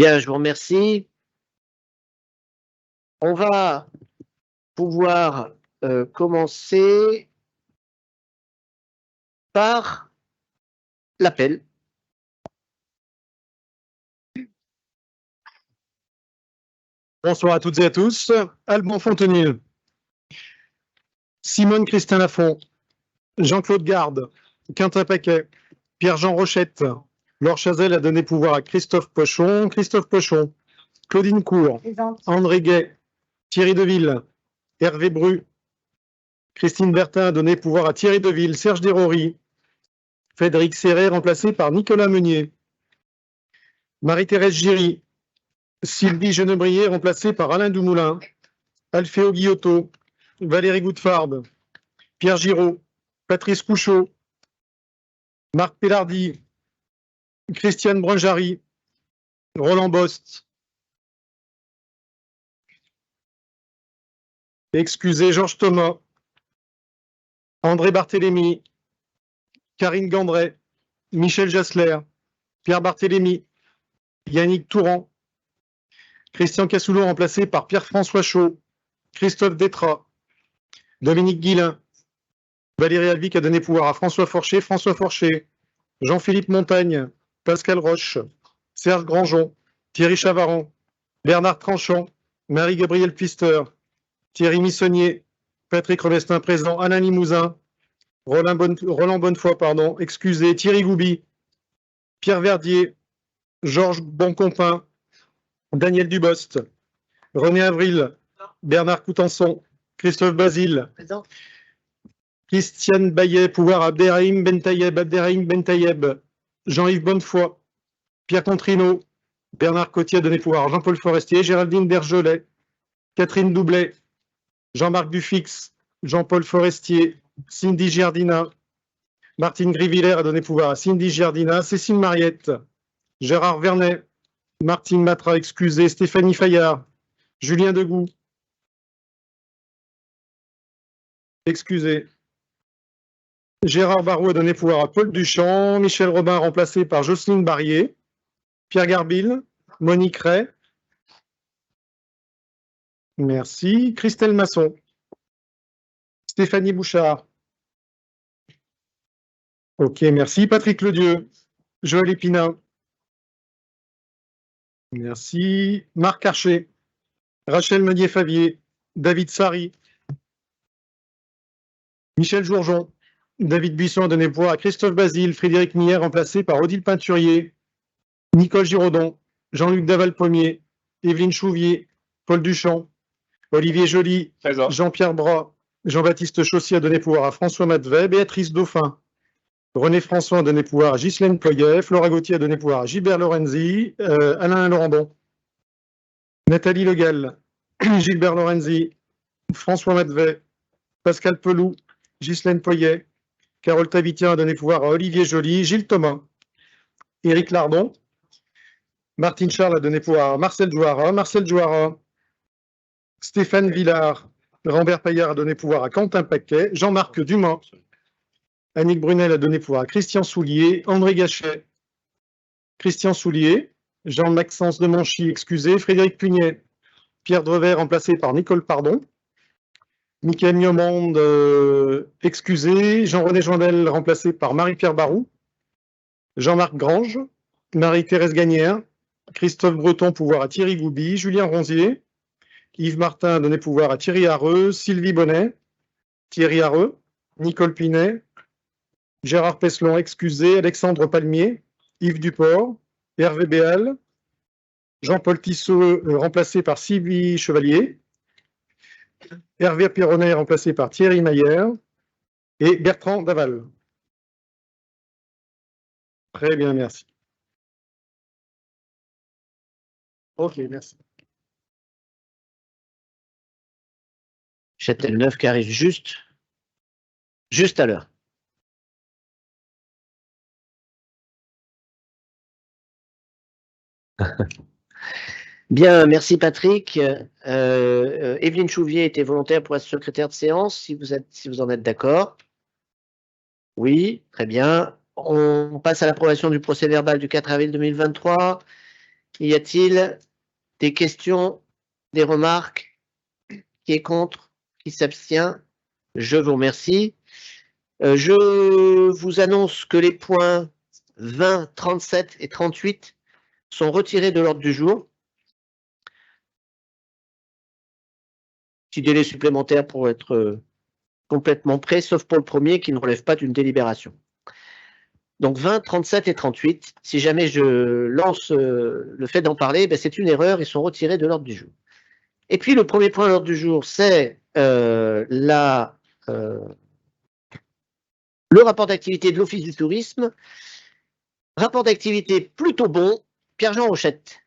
Bien, je vous remercie. On va pouvoir commencer par l'appel. Bonsoir à toutes et à tous. Alban Fontenil, Simone Christin Lafont, Jean-Claude Garde, Quentin Paquet, Pierre-Jean Rochette, Laure Chazelle a donné pouvoir à Christophe Pochon, Claudine Cour, André Gay, Thierry Deville, Hervé Bru, Christine Bertin a donné pouvoir à Thierry Deville, Serge Desrory, Frédéric Serret remplacé par Nicolas Meunier, Marie-Thérèse Giry, Sylvie Genebrier remplacée par Alain Dumoulin, Alféo Guillotto, Valérie Goudefard, Pierre Giraud, Patrice Couchot, Marc Pellardi, Christiane Brunjari, Roland Bost. Excusez Georges Thomas, André Barthélémy, Karine Gandret, Michel Jassler, Pierre Barthélémy, Yannick Touran, Christian Cassoulot remplacé par Pierre-François Chaud, Christophe Détrat, Dominique Guillain, Valérie Alvic a donné pouvoir à François Forcher, Jean-Philippe Montagne, Pascal Roche, Serge Grandjean, Thierry Chavaron, Bernard Tranchant, Marie-Gabrielle Pfister, Thierry Missonnier, Patrick Rebestin présent, Alain Limousin, Roland Bonnefoy, excusez, Thierry Gouby, Pierre Verdier, Georges Boncompin, Daniel Dubost, René Avril, Bernard Coutançon, Christophe Basile, Christiane Bayet, pouvoir Abderrahim Bentayeb, Jean-Yves Bonnefoy, Pierre Contrino, Bernard Cotier a donné pouvoir à Jean-Paul Forestier, Géraldine Bergelet, Catherine Doublet, Jean-Marc Dufix, Jean-Paul Forestier, Cindy Giardina, Martine Grivillère a donné pouvoir à Cindy Giardina, Cécile Mariette, Gérard Vernet, Martine Matra, excusez, Stéphanie Fayard, Julien Degout, excusez, Gérard Barrault a donné pouvoir à Paul Duchamp, Michel Robin remplacé par Jocelyne Barrier, Pierre Garbille, Monique Ray, merci, Christelle Masson, Stéphanie Bouchard, ok, merci, Patrick Ledieu, Joël Épinat, merci, Marc Archer, Rachel Meunier-Favier, David Sari, Michel Jourgeon, David Buisson a donné pouvoir à Christophe Basile, Frédéric Millet remplacé par Odile Peinturier, Nicole Giraudon, Jean-Luc Daval-Pommier, Evelyne Chouvier, Paul Duchamp, Olivier Joly, Jean-Pierre Bras, Jean-Baptiste Chaussy a donné pouvoir à François Madvet, Béatrice Dauphin, René François a donné pouvoir à Ghislaine Ployet, Flora Gauthier a donné pouvoir à Gilbert Lorenzi, Alain Laurendon, Nathalie Legal, Gilbert Lorenzi, François Madvet, Pascal Pelou, Ghislaine Poyet, Carole Tavitien a donné pouvoir à Olivier Joly, Gilles Thomas, Éric Lardon, Martine Charles a donné pouvoir à Marcel Jouara, Stéphane Villard, Rambert Paillard a donné pouvoir à Quentin Paquet, Jean-Marc Dumas, Annick Brunel a donné pouvoir à Christian Soulier, André Gachet, Christian Soulier, Jean-Maxence de Monchy, excusez, Frédéric Pugnet, Pierre Drever remplacé par Nicole Pardon, Michael Miomonde, excusez, Jean-René Joindel remplacé par Marie-Pierre Barou, Jean-Marc Grange, Marie-Thérèse Gagnère, Christophe Breton, pouvoir à Thierry Gouby, Julien Ronzier, Yves Martin a donné pouvoir à Thierry Hareux, Sylvie Bonnet, Thierry Hareux, Nicole Pinet, Gérard Peslon, excusé, Alexandre Palmier, Yves Duport, Hervé Béal, Jean-Paul Tissot, remplacé par Sylvie Chevalier, Hervé Pironnet, remplacé par Thierry Maillère, et Bertrand Daval. Très bien, merci. Ok, merci. Châteauneuf qui arrive juste à l'heure. Bien, merci Patrick. Evelyne Chouvier était volontaire pour être secrétaire de séance, si vous en êtes d'accord. Oui, très bien. On passe à l'approbation du procès-verbal du 4 avril 2023. Y a-t-il des questions, des remarques? Qui est contre? Qui s'abstient? Je vous remercie. Je vous annonce que les points 20, 37 et 38 sont retirés de l'ordre du jour. Petit délai supplémentaire pour être complètement prêt, sauf pour le premier qui ne relève pas d'une délibération. Donc 20, 37 et 38, si jamais je lance le fait d'en parler, ben c'est une erreur, ils sont retirés de l'ordre du jour. Et puis le premier point de l'ordre du jour, c'est le rapport d'activité de l'Office du tourisme. Rapport d'activité plutôt bon. Pierre-Jean Rochette.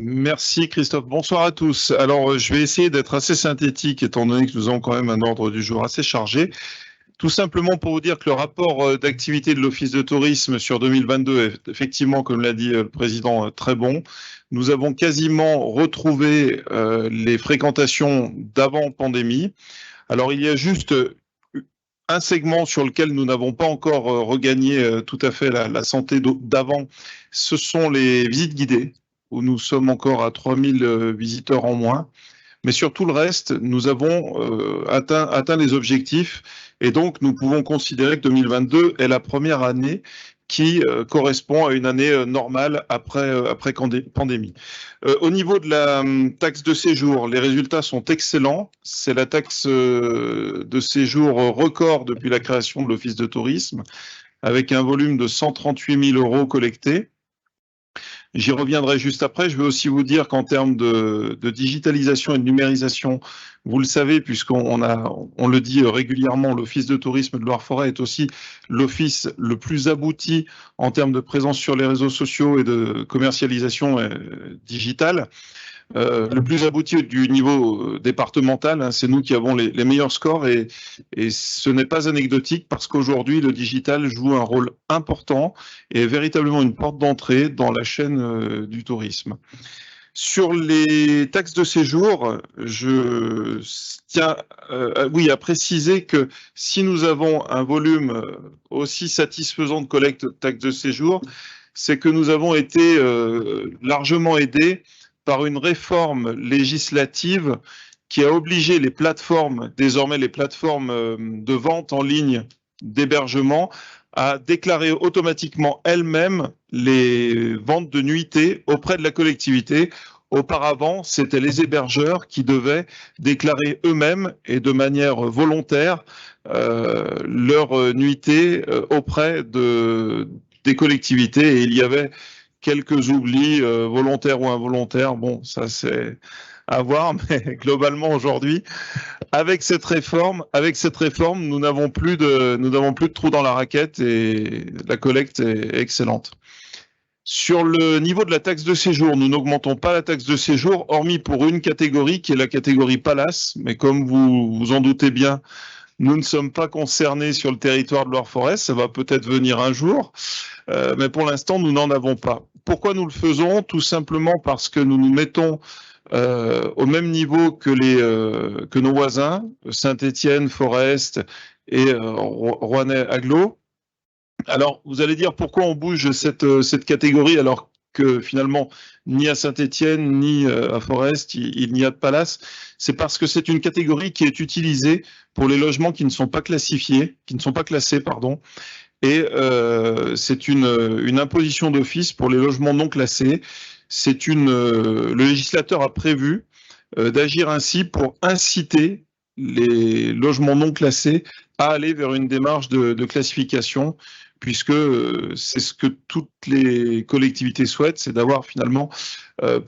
Merci Christophe. Bonsoir à tous. Alors, je vais essayer d'être assez synthétique étant donné que nous avons quand même un ordre du jour assez chargé. Tout simplement pour vous dire que le rapport d'activité de l'Office de tourisme sur 2022 est effectivement, comme l'a dit le président, très bon. Nous avons quasiment retrouvé les fréquentations d'avant pandémie. Alors, il y a juste un segment sur lequel nous n'avons pas encore regagné tout à fait la santé d'avant. Ce sont les visites guidées, où nous sommes encore à 3000 visiteurs en moins. Mais sur tout le reste, nous avons atteint les objectifs et donc nous pouvons considérer que 2022 est la première année qui correspond à une année normale après pandémie. Au niveau de la taxe de séjour, les résultats sont excellents. C'est la taxe de séjour record depuis la création de l'Office de tourisme, avec un volume de 138 000 € collectés. J'y reviendrai juste après. Je veux aussi vous dire qu'en termes de digitalisation et de numérisation, vous le savez, puisqu'on le dit régulièrement, l'Office de tourisme de Loire-Forêt est aussi l'office le plus abouti en termes de présence sur les réseaux sociaux et de commercialisation digitale. Le plus abouti du niveau départemental, hein, c'est nous qui avons les meilleurs scores et ce n'est pas anecdotique parce qu'aujourd'hui le digital joue un rôle important et est véritablement une porte d'entrée dans la chaîne du tourisme. Sur les taxes de séjour, je tiens à préciser que si nous avons un volume aussi satisfaisant de collecte de taxes de séjour, c'est que nous avons été largement aidés par une réforme législative qui a obligé les plateformes, désormais les plateformes de vente en ligne d'hébergement, à déclarer automatiquement elles-mêmes les ventes de nuitées auprès de la collectivité. Auparavant, c'était les hébergeurs qui devaient déclarer eux-mêmes et de manière volontaire leurs nuitées auprès des collectivités et il y avait quelques oublis volontaires ou involontaires. Bon, ça c'est à voir, mais globalement aujourd'hui, avec cette réforme, nous n'avons plus de trous dans la raquette et la collecte est excellente. Sur le niveau de la taxe de séjour, nous n'augmentons pas la taxe de séjour, hormis pour une catégorie qui est la catégorie Palace, mais comme vous vous en doutez bien, nous ne sommes pas concernés sur le territoire de Loire-Forêt, ça va peut-être venir un jour, mais pour l'instant, nous n'en avons pas. Pourquoi nous le faisons? Tout simplement parce que nous nous mettons au même niveau que nos voisins, Saint-Étienne, Forest et Rouennais Agglo. Alors, vous allez dire pourquoi on bouge cette catégorie alors que finalement, ni à Saint-Étienne, ni à Forest, il n'y a de Palace. C'est parce que c'est une catégorie qui est utilisée pour les logements qui ne sont pas classés, pardon. Et c'est une imposition d'office pour les logements non classés. Le législateur a prévu d'agir ainsi pour inciter les logements non classés à aller vers une démarche de classification, puisque c'est ce que toutes les collectivités souhaitent, c'est d'avoir finalement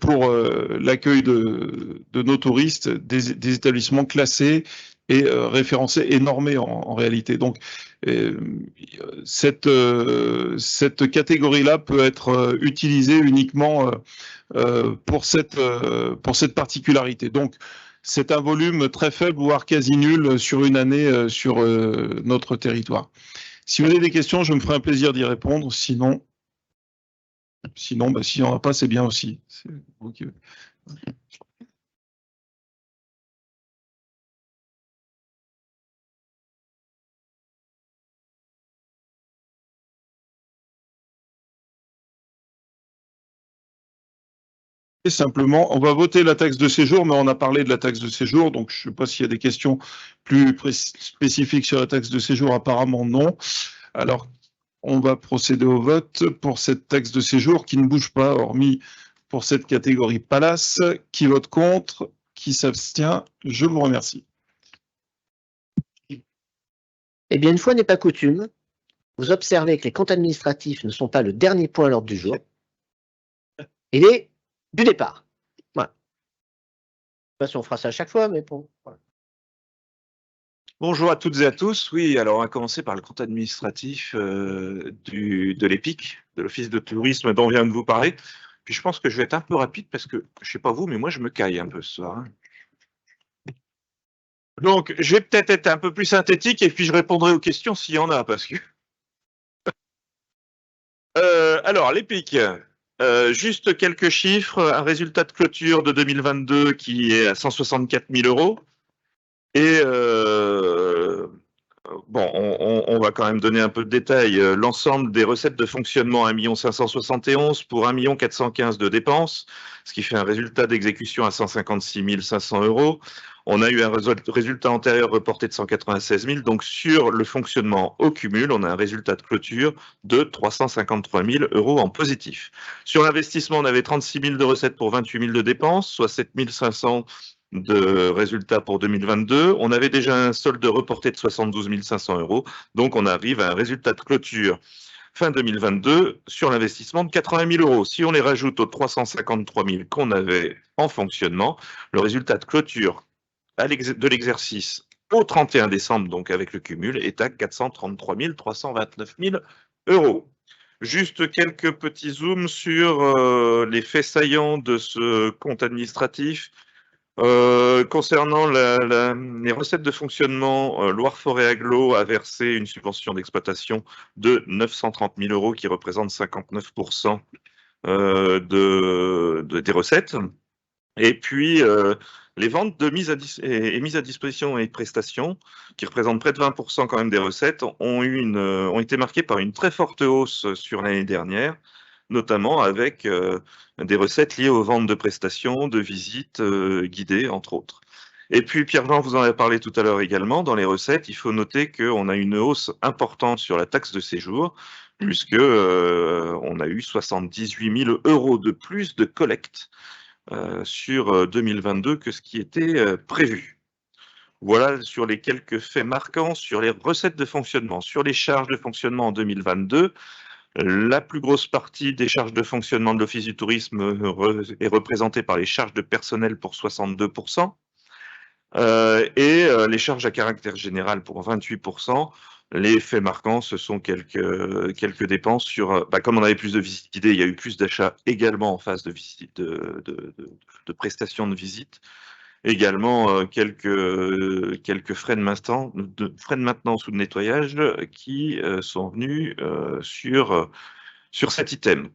pour l'accueil de nos touristes des établissements classés et référencés et normés en réalité. Donc cette catégorie-là peut être utilisée uniquement pour cette particularité. Donc, c'est un volume très faible, voire quasi nul sur une année sur notre territoire. Si vous avez des questions, je me ferai un plaisir d'y répondre. Sinon, s'il n'y en a pas, c'est bien aussi. C'est vous qui... Et simplement, on va voter la taxe de séjour, mais on a parlé de la taxe de séjour, donc je ne sais pas s'il y a des questions plus spécifiques sur la taxe de séjour, apparemment non. Alors, on va procéder au vote pour cette taxe de séjour qui ne bouge pas, hormis pour cette catégorie Palace. Qui vote contre? Qui s'abstient? Je vous remercie. Eh bien, une fois n'est pas coutume, vous observez que les comptes administratifs ne sont pas le dernier point à l'ordre du jour. Il est du départ. Voilà. Je ne sais pas si on fera ça à chaque fois, mais bon. Voilà. Bonjour à toutes et à tous. Oui, alors on va commencer par le compte administratif de l'EPIC, de l'Office de tourisme dont on vient de vous parler. Puis je pense que je vais être un peu rapide parce que, je ne sais pas vous, mais moi je me caille un peu ce soir. Donc, je vais peut-être être un peu plus synthétique et puis je répondrai aux questions s'il y en a, parce que... alors, l'EPIC, juste quelques chiffres. Un résultat de clôture de 2022 qui est à 164 000 €. Et bon, on va quand même donner un peu de détails. L'ensemble des recettes de fonctionnement, 1 571 000 pour 1 415 000 de dépenses, ce qui fait un résultat d'exécution à 156 500 €. On a eu un résultat antérieur reporté de 196 000. Donc, sur le fonctionnement au cumul, on a un résultat de clôture de 353 000 € en positif. Sur l'investissement, on avait 36 000 de recettes pour 28 000 de dépenses, soit 7 500 de résultats pour 2022. On avait déjà un solde reporté de 72 500 €. Donc, on arrive à un résultat de clôture fin 2022 sur l'investissement de 80 000 €. Si on les rajoute aux 353 000 qu'on avait en fonctionnement, le résultat de clôture de l'exercice au 31 décembre, donc avec le cumul, est à 433 329 000 €. Juste quelques petits zooms sur les faits saillants de ce compte administratif. Concernant les recettes de fonctionnement, Loire-Forêt-Agglo a versé une subvention d'exploitation de 930 000 € qui représente 59% des recettes. Et puis, les ventes de mise à disposition et de prestations, qui représentent près de 20% quand même des recettes, ont été marquées par une très forte hausse sur l'année dernière, notamment avec des recettes liées aux ventes de prestations, de visites guidées, entre autres. Et puis, Pierre-Jean vous en a parlé tout à l'heure également, dans les recettes, il faut noter qu'on a une hausse importante sur la taxe de séjour, puisque on a eu 78 000 € de plus de collecte sur 2022 que ce qui était prévu. Voilà sur les quelques faits marquants sur les recettes de fonctionnement. Sur les charges de fonctionnement en 2022, la plus grosse partie des charges de fonctionnement de l'Office du tourisme est représentée par les charges de personnel pour 62%, et les charges à caractère général pour 28%. Les faits marquants, ce sont quelques dépenses sur, comme on avait plus de visites guidées, il y a eu plus d'achats également en phase de visite, de prestations de visite. Également quelques frais de maintenance ou de nettoyage qui sont venus sur cet item.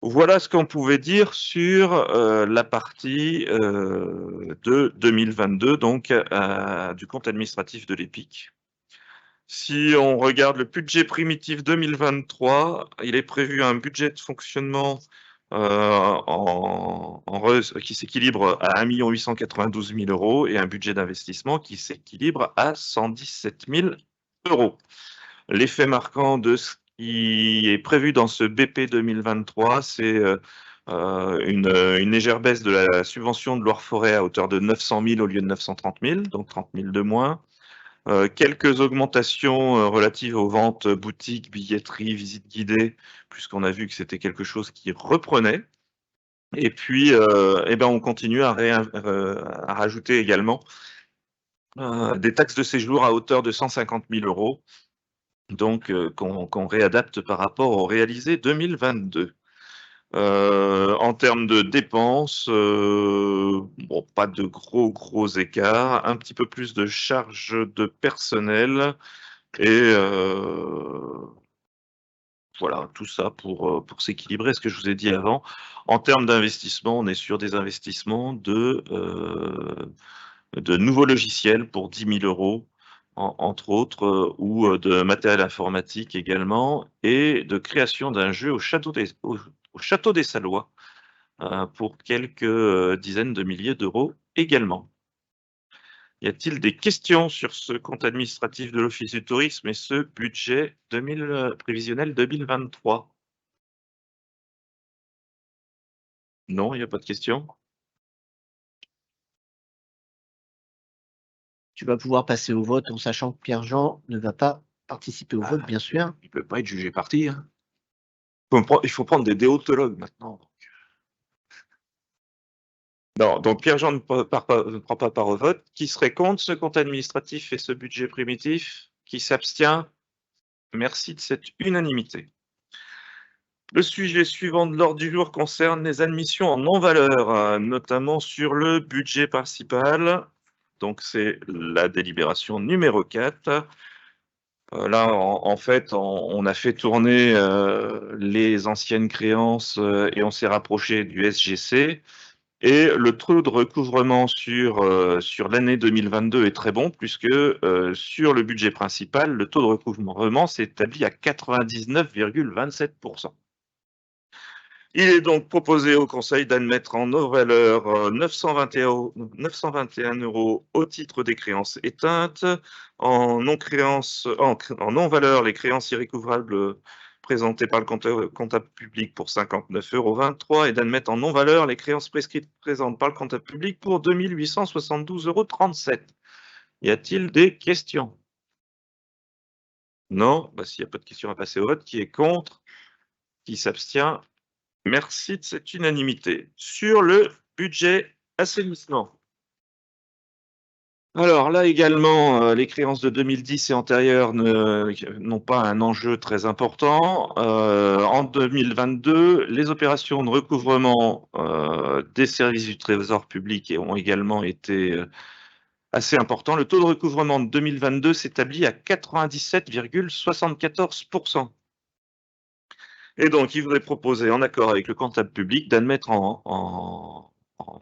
Voilà ce qu'on pouvait dire sur la partie de 2022, donc du compte administratif de l'EPIC. Si on regarde le budget primitif 2023, il est prévu un budget de fonctionnement qui s'équilibre à 1 892 000 € et un budget d'investissement qui s'équilibre à 117 000 €. L'effet marquant de ce qui est prévu dans ce BP 2023, c'est une légère baisse de la subvention de Loire-Forêt à hauteur de 900 000 au lieu de 930 000, donc 30 000 de moins. Quelques augmentations relatives aux ventes boutiques, billetterie, visites guidées, puisqu'on a vu que c'était quelque chose qui reprenait. Et puis, on continue à rajouter également des taxes de séjour à hauteur de 150 000 €, donc qu'on réadapte par rapport au réalisé 2022. En termes de dépenses, pas de gros écarts, un petit peu plus de charges de personnel et voilà, tout ça pour s'équilibrer, ce que je vous ai dit avant. En termes d'investissement, on est sur des investissements de nouveaux logiciels pour 10 000 €, entre autres, ou de matériel informatique également, et de création d'un jeu au Château des Salois, pour quelques dizaines de milliers d'euros également. Y a-t-il des questions sur ce compte administratif de l'Office du tourisme et ce budget prévisionnel 2023? Non, il n'y a pas de questions. Tu vas pouvoir passer au vote en sachant que Pierre-Jean ne va pas participer au vote, bien sûr. Il ne peut pas être jugé parti. Hein. Il faut prendre des déontologues maintenant. Non, donc Pierre-Jean ne prend pas part au vote. Qui serait contre ce compte administratif et ce budget primitif? Qui s'abstient? Merci de cette unanimité. Le sujet suivant de l'ordre du jour concerne les admissions en non-valeur, notamment sur le budget principal. Donc, c'est la délibération numéro 4. Là, en fait, on a fait tourner les anciennes créances et on s'est rapproché du SGC. Et le taux de recouvrement sur l'année 2022 est très bon, puisque sur le budget principal, le taux de recouvrement s'est établi à 99,27%. Il est donc proposé au Conseil d'admettre en non-valeur 921 € au titre des créances éteintes, en non-valeur les créances irrécouvrables présentées par le comptable public pour 59,23 € et d'admettre en non-valeur les créances prescrites présentes par le comptable public pour 2872,37 €. Y a-t-il des questions? Non? S'il n'y a pas de questions, à passer au vote. Qui est contre? Qui s'abstient? Merci de cette unanimité. Sur le budget assainissement. Alors là également, les créances de 2010 et antérieures n'ont pas un enjeu très important. En 2022, les opérations de recouvrement des services du Trésor public ont également été assez importants. Le taux de recouvrement de 2022 s'établit à 97,74%. Et donc, il voudrait proposer, en accord avec le comptable public, d'admettre en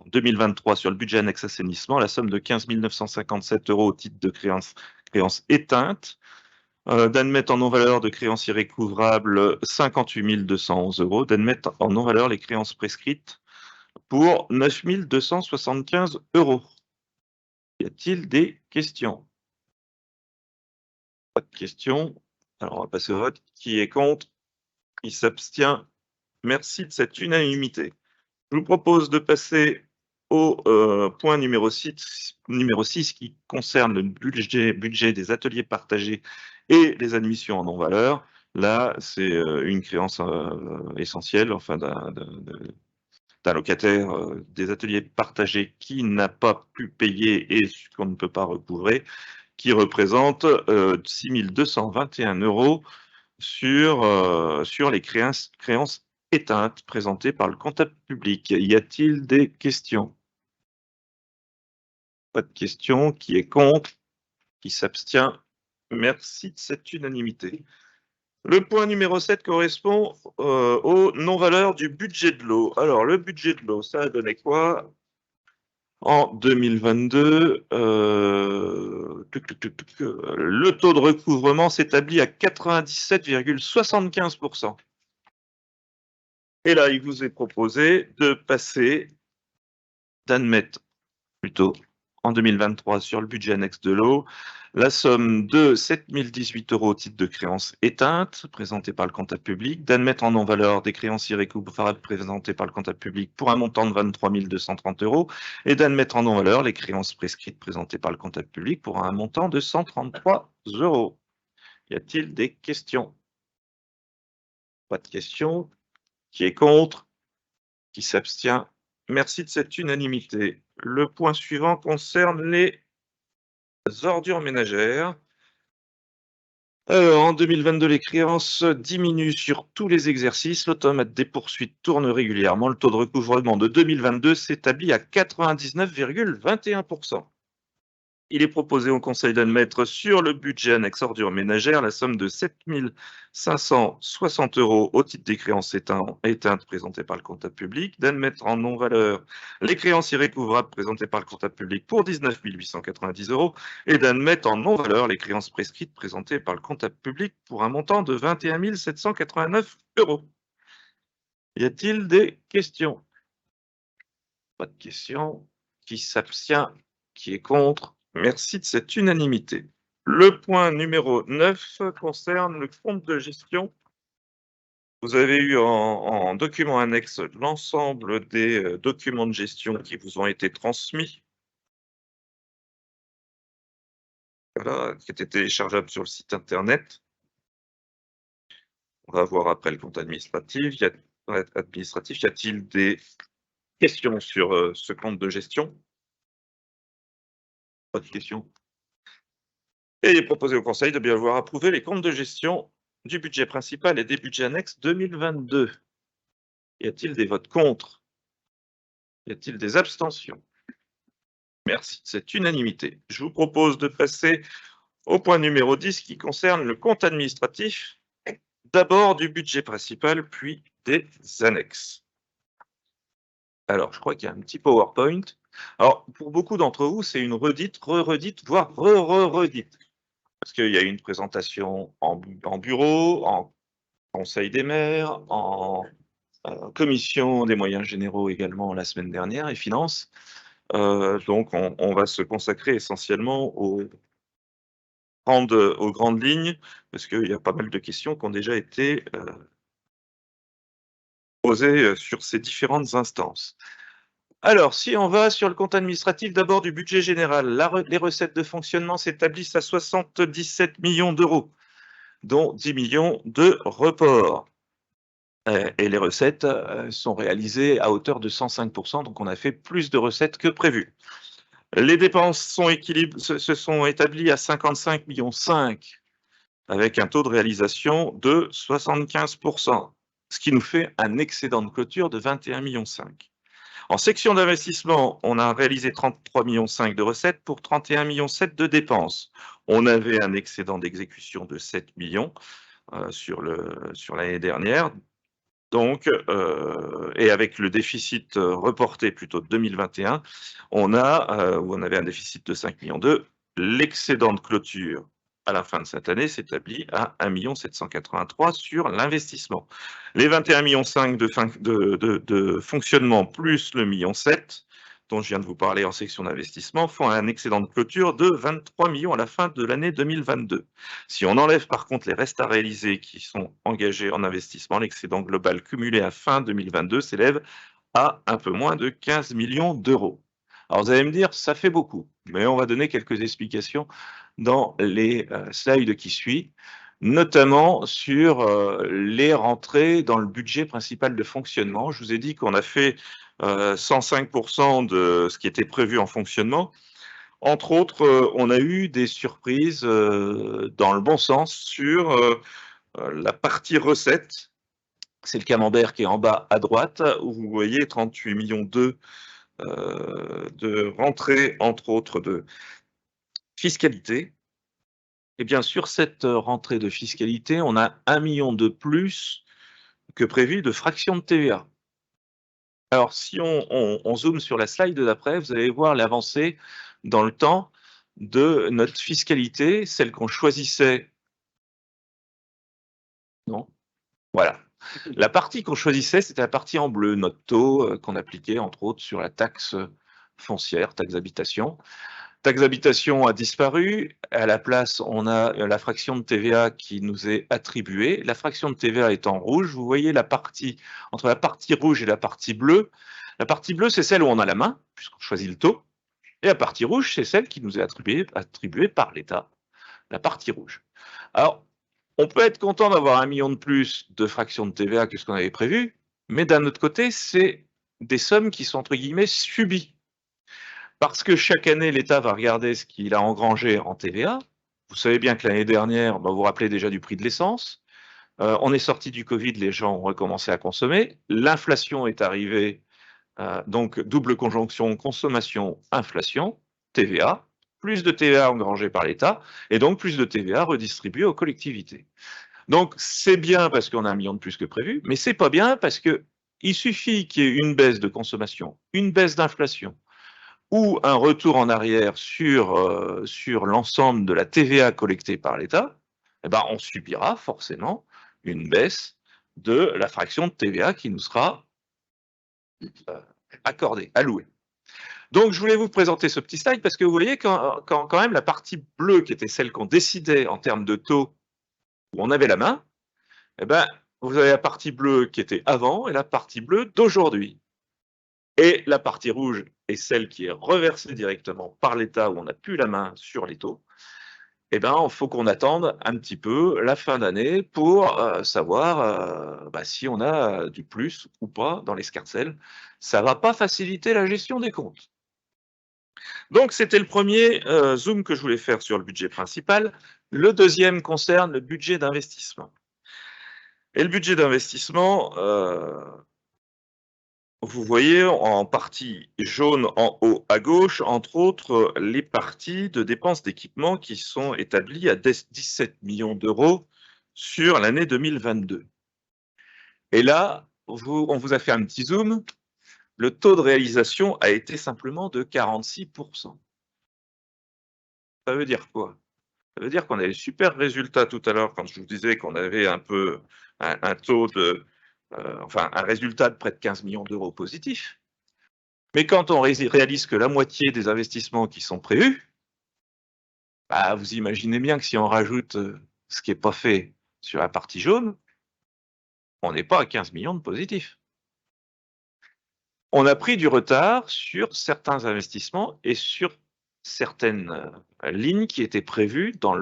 2023 sur le budget annexe assainissement la somme de 15 957 € au titre de créances éteintes, d'admettre en non-valeur de créances irrécouvrables 58 211 €, d'admettre en non-valeur les créances prescrites pour 9 275 €. Y a-t-il des questions? Pas de questions. Alors, on va passer au vote. Qui est contre? Qui s'abstient? Merci de cette unanimité. Je vous propose de passer au point numéro 6 qui concerne le budget des ateliers partagés et les admissions en non-valeur. Là, c'est une créance essentielle, enfin d'un locataire des ateliers partagés qui n'a pas pu payer et qu'on ne peut pas recouvrer, qui représente 6 221 € sur les créances éteintes présentées par le comptable public. Y a-t-il des questions? Pas de questions. Qui est contre? Qui s'abstient? Merci de cette unanimité. Le point numéro 7 correspond aux non-valeurs du budget de l'eau. Alors, le budget de l'eau, ça a donné quoi? En 2022, le taux de recouvrement s'établit à 97,75%. Et là, il vous est proposé d'admettre plutôt en 2023 sur le budget annexe de l'eau la somme de 7 018 € au titre de créances éteintes présentées par le comptable public, d'admettre en non-valeur des créances irrécouvrables présentées par le comptable public pour un montant de 23 230 € et d'admettre en non-valeur les créances prescrites présentées par le comptable public pour un montant de 133 €. Y a-t-il des questions? Pas de questions. Qui est contre? Qui s'abstient? Merci de cette unanimité. Le point suivant concerne les ordures ménagères. Alors, en 2022, les créances diminuent sur tous les exercices. L'automate des poursuites tourne régulièrement. Le taux de recouvrement de 2022 s'établit à 99,21%. Il est proposé au Conseil d'admettre sur le budget annexe ordures ménagères la somme de 7 560 € au titre des créances éteintes présentées par le comptable public, d'admettre en non-valeur les créances irrécouvrables présentées par le comptable public pour 19 890 € et d'admettre en non-valeur les créances prescrites présentées par le comptable public pour un montant de 21 789 €. Y a-t-il des questions? Pas de questions. Qui s'abstient? Qui est contre? Merci de cette unanimité. Le point numéro 9 concerne le compte de gestion. Vous avez eu en document annexe l'ensemble des documents de gestion qui vous ont été transmis. Voilà, qui étaient téléchargeables sur le site internet. On va voir après le compte administratif. Y a-t-il des questions sur ce compte de gestion? Pas de questions. Et il est proposé au Conseil de bien vouloir approuver les comptes de gestion du budget principal et des budgets annexes 2022. Y a-t-il des votes contre? Y a-t-il des abstentions? Merci de cette unanimité. Je vous propose de passer au point numéro 10 qui concerne le compte administratif, d'abord du budget principal, puis des annexes. Alors, je crois qu'il y a un petit PowerPoint. Alors, pour beaucoup d'entre vous, c'est une redite, re-redite, voire re-re-redite. Parce qu'il y a eu une présentation en bureau, en conseil des maires, en commission des moyens généraux également la semaine dernière et finances. Donc, on va se consacrer essentiellement aux grandes lignes, parce qu'il y a pas mal de questions qui ont déjà été posées sur ces différentes instances. Alors, si on va sur le compte administratif d'abord du budget général, les recettes de fonctionnement s'établissent à 77 millions d'euros, dont 10 millions de reports. Et les recettes sont réalisées à hauteur de 105%, donc on a fait plus de recettes que prévu. Les dépenses se sont établies à 55,5 millions, avec un taux de réalisation de 75%, ce qui nous fait un excédent de clôture de 21,5 millions. En section d'investissement, on a réalisé 33,5 millions de recettes pour 31,7 millions de dépenses. On avait un excédent d'exécution de 7 millions sur l'année dernière. Donc, et avec le déficit reporté plutôt de 2021, on avait un déficit de 5,2 millions. L'excédent de clôture à la fin de cette année s'établit à 1,783 million sur l'investissement. Les 21,5 millions de fonctionnement plus le 1,7 million dont je viens de vous parler en section d'investissement font un excédent de clôture de 23 millions à la fin de l'année 2022. Si on enlève par contre les restes à réaliser qui sont engagés en investissement, l'excédent global cumulé à fin 2022 s'élève à un peu moins de 15 millions d'euros. Alors vous allez me dire, ça fait beaucoup, mais on va donner quelques explications dans les slides qui suivent, notamment sur les rentrées dans le budget principal de fonctionnement. Je vous ai dit qu'on a fait 105% de ce qui était prévu en fonctionnement. Entre autres, on a eu des surprises dans le bon sens sur la partie recettes. C'est le camembert qui est en bas à droite, où vous voyez 38,2 millions de rentrées, entre autres, de fiscalité. Et bien sûr, cette rentrée de fiscalité, on a 1 million de plus que prévu de fraction de TVA. Alors, si on zoome sur la slide d'après, vous allez voir l'avancée dans le temps de notre fiscalité, celle qu'on choisissait. Non? Voilà. La partie qu'on choisissait, c'était la partie en bleu, notre taux qu'on appliquait entre autres sur la taxe foncière, taxe d'habitation. Taxe d'habitation a disparu. À la place, on a la fraction de TVA qui nous est attribuée. La fraction de TVA est en rouge. Vous voyez la partie, entre la partie rouge et la partie bleue. La partie bleue, c'est celle où on a la main, puisqu'on choisit le taux. Et la partie rouge, c'est celle qui nous est attribuée par l'État, la partie rouge. Alors, on peut être content d'avoir 1 million de plus de fraction de TVA que ce qu'on avait prévu, mais d'un autre côté, c'est des sommes qui sont entre guillemets subies. Parce que chaque année, l'État va regarder ce qu'il a engrangé en TVA. Vous savez bien que l'année dernière, vous vous rappelez déjà du prix de l'essence. On est sorti du Covid, les gens ont recommencé à consommer. L'inflation est arrivée, donc double conjonction, consommation, inflation, TVA, plus de TVA engrangée par l'État, et donc plus de TVA redistribuée aux collectivités. Donc c'est bien parce qu'on a 1 million de plus que prévu, mais c'est pas bien parce que il suffit qu'il y ait une baisse de consommation, une baisse d'inflation, ou un retour en arrière sur l'ensemble de la TVA collectée par l'État, eh ben, on subira forcément une baisse de la fraction de TVA qui nous sera accordés, alloués. Donc, je voulais vous présenter ce petit slide parce que vous voyez quand même la partie bleue, qui était celle qu'on décidait en termes de taux, où on avait la main, eh ben, vous avez la partie bleue qui était avant et la partie bleue d'aujourd'hui. Et la partie rouge est celle qui est reversée directement par l'État, où on n'a plus la main sur les taux. Eh ben, il faut qu'on attende un petit peu la fin d'année pour savoir si on a du plus ou pas dans l'escarcelle. Ça ne va pas faciliter la gestion des comptes. Donc, c'était le premier zoom que je voulais faire sur le budget principal. Le deuxième concerne le budget d'investissement. Et le budget d'investissement, vous voyez en partie jaune en haut à gauche, entre autres, les parties de dépenses d'équipement qui sont établies à 17 millions d'euros sur l'année 2022. Et là, on vous a fait un petit zoom. Le taux de réalisation a été simplement de 46%. Ça veut dire quoi? Ça veut dire qu'on a des super résultats tout à l'heure quand je vous disais qu'on avait un peu un taux de, un résultat de près de 15 millions d'euros positif. Mais quand on réalise que la moitié des investissements qui sont prévus, bah, vous imaginez bien que si on rajoute ce qui n'est pas fait sur la partie jaune, on n'est pas à 15 millions de positifs. On a pris du retard sur certains investissements et sur certaines lignes qui étaient prévues dans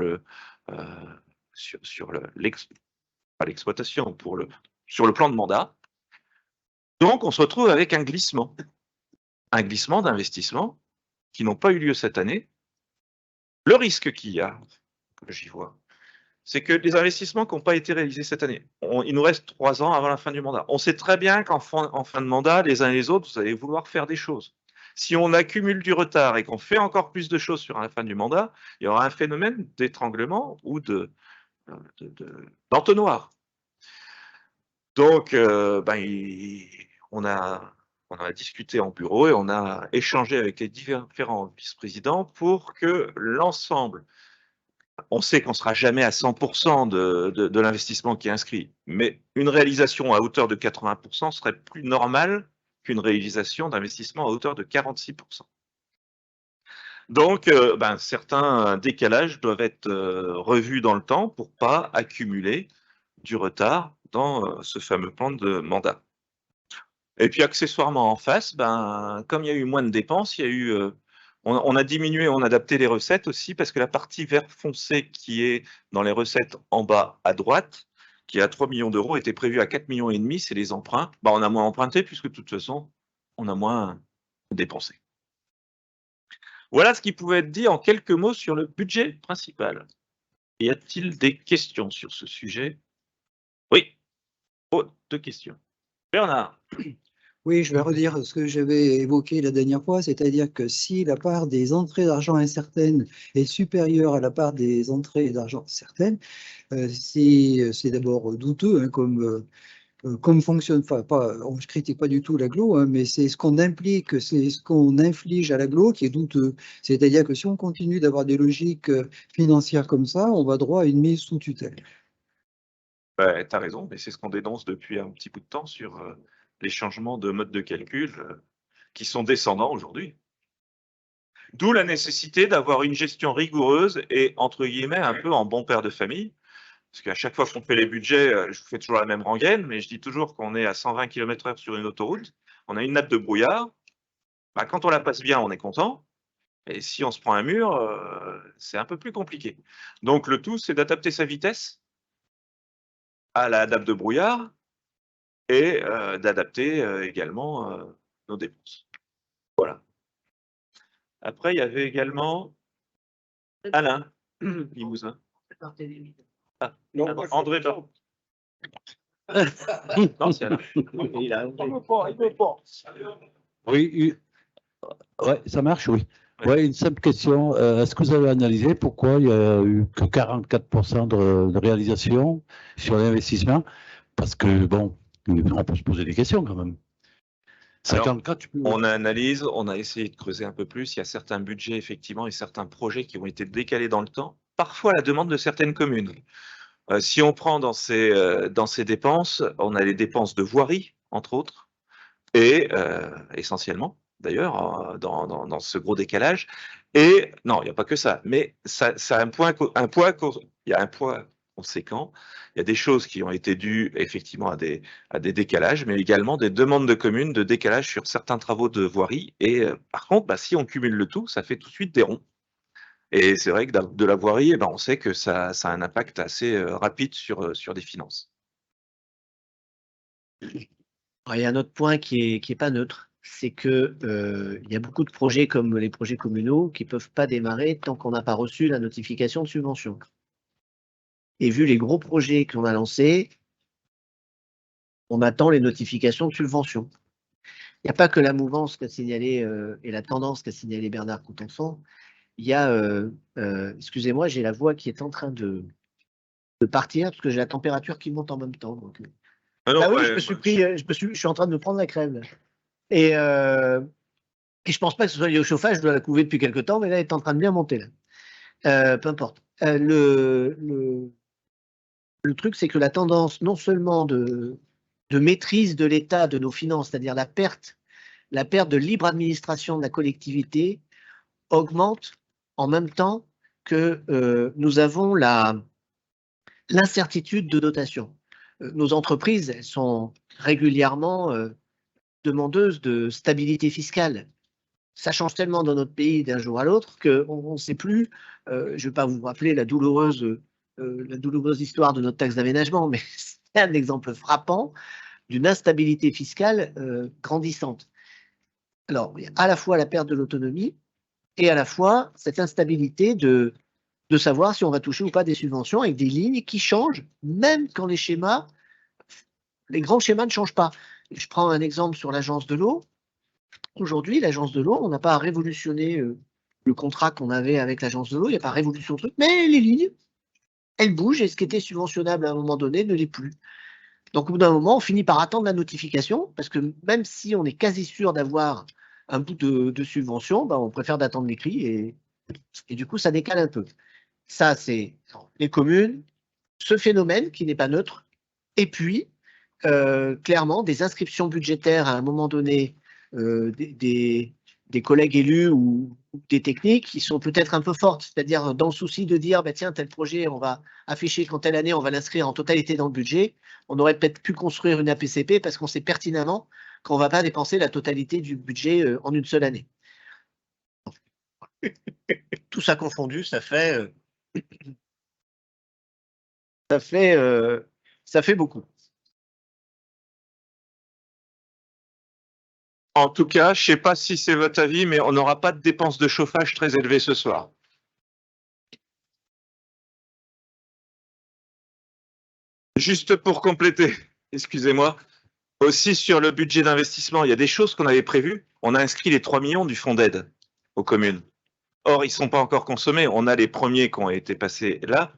sur l'exploitation, sur le plan de mandat. Donc, on se retrouve avec un glissement d'investissement qui n'ont pas eu lieu cette année. Le risque qu'il y a, que j'y vois, c'est que les investissements qui n'ont pas été réalisés cette année, il nous reste 3 ans avant la fin du mandat. On sait très bien qu'en fin de mandat, les uns et les autres, vous allez vouloir faire des choses. Si on accumule du retard et qu'on fait encore plus de choses sur la fin du mandat, il y aura un phénomène d'étranglement ou d'entonnoir. Donc, on a discuté en bureau et on a échangé avec les différents vice-présidents pour que l'ensemble, on sait qu'on ne sera jamais à 100% de l'investissement qui est inscrit, mais une réalisation à hauteur de 80% serait plus normale qu'une réalisation d'investissement à hauteur de 46%. Donc, certains décalages doivent être revus dans le temps pour ne pas accumuler du retard dans ce fameux plan de mandat. Et puis accessoirement en face, comme il y a eu moins de dépenses, il y a eu, on a diminué, on a adapté les recettes aussi, parce que la partie vert foncé qui est dans les recettes en bas à droite, qui est à 3 millions d'euros, était prévue à 4,5 millions, c'est les emprunts. On a moins emprunté, puisque de toute façon, on a moins dépensé. Voilà ce qui pouvait être dit en quelques mots sur le budget principal. Y a-t-il des questions sur ce sujet? Oui. Oh, 2 questions. Bernard. Oui, je vais redire ce que j'avais évoqué la dernière fois, c'est-à-dire que si la part des entrées d'argent incertaines est supérieure à la part des entrées d'argent certaines, c'est d'abord douteux, hein, comme fonctionne, je ne critique pas du tout l'agglo, hein, mais c'est ce qu'on implique, c'est ce qu'on inflige à l'agglo qui est douteux. C'est-à-dire que si on continue d'avoir des logiques financières comme ça, on va droit à une mise sous tutelle. Tu as raison, mais c'est ce qu'on dénonce depuis un petit bout de temps sur les changements de mode de calcul qui sont descendants aujourd'hui. D'où la nécessité d'avoir une gestion rigoureuse et, entre guillemets, un peu en bon père de famille. Parce qu'à chaque fois qu'on fait les budgets, je vous fais toujours la même rengaine, mais je dis toujours qu'on est à 120 km/h sur une autoroute, on a une nappe de brouillard, quand on la passe bien, on est content, et si on se prend un mur, c'est un peu plus compliqué. Donc le tout, c'est d'adapter sa vitesse à la nappe de brouillard et d'adapter également nos dépenses. Voilà. Après, il y avait également Alain Limousin. Non, André Bard. Non, c'est Alain. Il veut pas. Oui, ouais, ça marche, oui. Ouais, une simple question. Est-ce que vous avez analysé pourquoi il n'y a eu que 44% de réalisation sur l'investissement? Parce que, bon, on peut se poser des questions quand même. 54, on analyse, on a essayé de creuser un peu plus. Il y a certains budgets, effectivement, et certains projets qui ont été décalés dans le temps, parfois à la demande de certaines communes. Si on prend dans ces dépenses, on a les dépenses de voirie, entre autres, et essentiellement, d'ailleurs, dans ce gros décalage. Et non, il n'y a pas que ça, mais ça a il y a un poids conséquent. Il y a des choses qui ont été dues effectivement à des décalages, mais également des demandes de communes de décalage sur certains travaux de voirie. Et par contre, bah, si on cumule le tout, ça fait tout de suite des ronds. Et c'est vrai que de la voirie, eh ben, on sait que ça a un impact assez rapide sur des finances. Alors, il y a un autre point qui est pas neutre, c'est que il y a beaucoup de projets comme les projets communaux qui peuvent pas démarrer tant qu'on n'a pas reçu la notification de subvention. Et vu les gros projets qu'on a lancés, on attend les notifications de subvention. Il n'y a pas que la mouvance qu'a signalé et la tendance qu'a signalé Bernard Contenson. Il y a, excusez-moi, j'ai la voix qui est en train de partir parce que j'ai la température qui monte en même temps. Donc, Ah non, bah oui, ouais, je me suis pris, je suis en train de me prendre la crème. Là. Et je pense pas que ce soit lié au chauffage, je dois la couver depuis quelque temps, mais là, elle est en train de bien monter. Là. Peu importe. Le truc, c'est que la tendance, non seulement de maîtrise de l'État, de nos finances, c'est-à-dire la perte de libre administration de la collectivité, augmente en même temps que nous avons l'incertitude de dotation. Nos entreprises, elles sont régulièrement demandeuses de stabilité fiscale. Ça change tellement dans notre pays d'un jour à l'autre qu'on ne sait plus. Je ne vais pas vous rappeler la douloureuse histoire de notre taxe d'aménagement, mais c'est un exemple frappant d'une instabilité fiscale grandissante. Alors, il y a à la fois la perte de l'autonomie et à la fois cette instabilité de savoir si on va toucher ou pas des subventions avec des lignes qui changent, même quand les grands schémas ne changent pas. Je prends un exemple sur l'agence de l'eau. Aujourd'hui, l'agence de l'eau, on n'a pas à révolutionner le contrat qu'on avait avec l'agence de l'eau, il n'y a pas révolution de truc, mais les lignes, elles bougent et ce qui était subventionnable à un moment donné ne l'est plus. Donc, au bout d'un moment, on finit par attendre la notification parce que même si on est quasi sûr d'avoir un bout de subvention, ben, on préfère d'attendre l'écrit et du coup, ça décale un peu. Ça, c'est les communes, ce phénomène qui n'est pas neutre, et puis, clairement, des inscriptions budgétaires à un moment donné, des collègues élus ou des techniques qui sont peut-être un peu fortes, c'est-à-dire dans le souci de dire, bah, tiens, tel projet, on va afficher qu'en telle année, on va l'inscrire en totalité dans le budget, on aurait peut-être pu construire une APCP parce qu'on sait pertinemment qu'on ne va pas dépenser la totalité du budget en une seule année. Tout ça confondu, ça fait beaucoup. En tout cas, je ne sais pas si c'est votre avis, mais on n'aura pas de dépenses de chauffage très élevées ce soir. Juste pour compléter, excusez-moi, aussi sur le budget d'investissement, il y a des choses qu'on avait prévues. On a inscrit les 3 millions du fonds d'aide aux communes. Or, ils ne sont pas encore consommés. On a les premiers qui ont été passés là,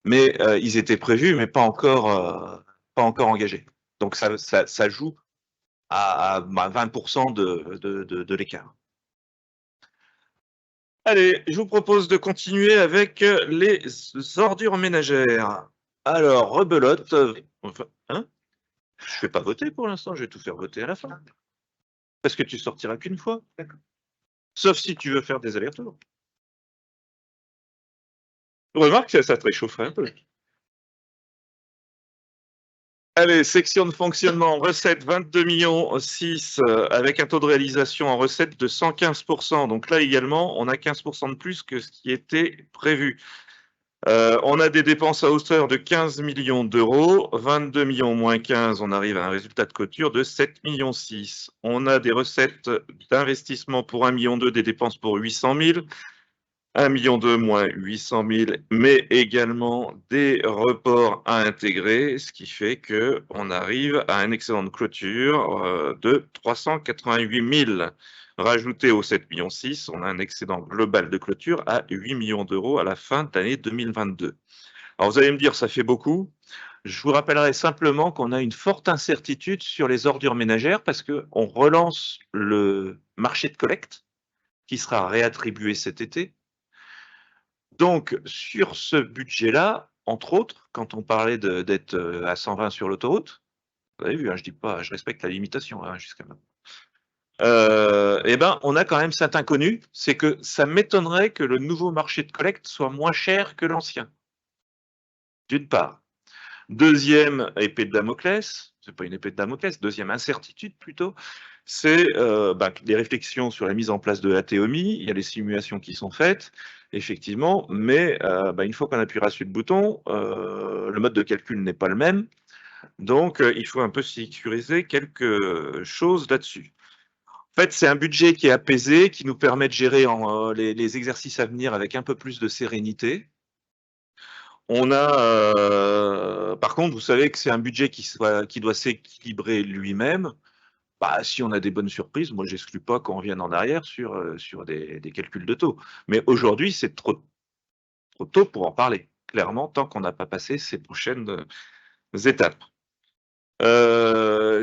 mais ils étaient prévus, mais pas encore engagés. Donc, ça joue à 20% de l'écart. Allez, je vous propose de continuer avec les ordures ménagères. Alors, rebelote. Hein, je ne vais pas voter pour l'instant, je vais tout faire voter à la fin. Parce que tu sortiras qu'une fois. Sauf si tu veux faire des allers-retours. Remarque que ça te réchaufferait un peu. Allez, section de fonctionnement, recette 22,6 millions avec un taux de réalisation en recette de 115%. Donc là également, on a 15% de plus que ce qui était prévu. On a des dépenses à hauteur de 15 millions d'euros, 22 millions moins 15, on arrive à un résultat de clôture de 7 millions 6. On a des recettes d'investissement pour 1 million 2, des dépenses pour 800 000. 1 million 2 moins 800 000, mais également des reports à intégrer, ce qui fait qu'on arrive à un excédent de clôture de 388 000. Rajouté aux 7 millions 6, on a un excédent global de clôture à 8 millions d'euros à la fin de l'année 2022. Alors vous allez me dire, ça fait beaucoup. Je vous rappellerai simplement qu'on a une forte incertitude sur les ordures ménagères parce qu'on relance le marché de collecte qui sera réattribué cet été. Donc, sur ce budget-là, entre autres, quand on parlait d'être à 120 sur l'autoroute, vous avez vu, hein, je dis pas, je respecte la limitation jusqu'à maintenant. eh ben, on a quand même cet inconnu, c'est que ça m'étonnerait que le nouveau marché de collecte soit moins cher que l'ancien. D'une part. Deuxième épée de Damoclès, c'est pas une épée de Damoclès, deuxième incertitude plutôt, c'est les réflexions sur la mise en place de l'ATOMI, il y a les simulations qui sont faites, effectivement, mais une fois qu'on appuiera sur le bouton, le mode de calcul n'est pas le même, donc il faut un peu sécuriser quelque chose là-dessus. En fait, c'est un budget qui est apaisé, qui nous permet de gérer les exercices à venir avec un peu plus de sérénité. On a, par contre, vous savez que c'est un budget qui doit s'équilibrer lui-même. Si on a des bonnes surprises, moi, j'exclus pas qu'on revienne en arrière sur des calculs de taux. Mais aujourd'hui, c'est trop tôt pour en parler, clairement, tant qu'on n'a pas passé ces prochaines étapes.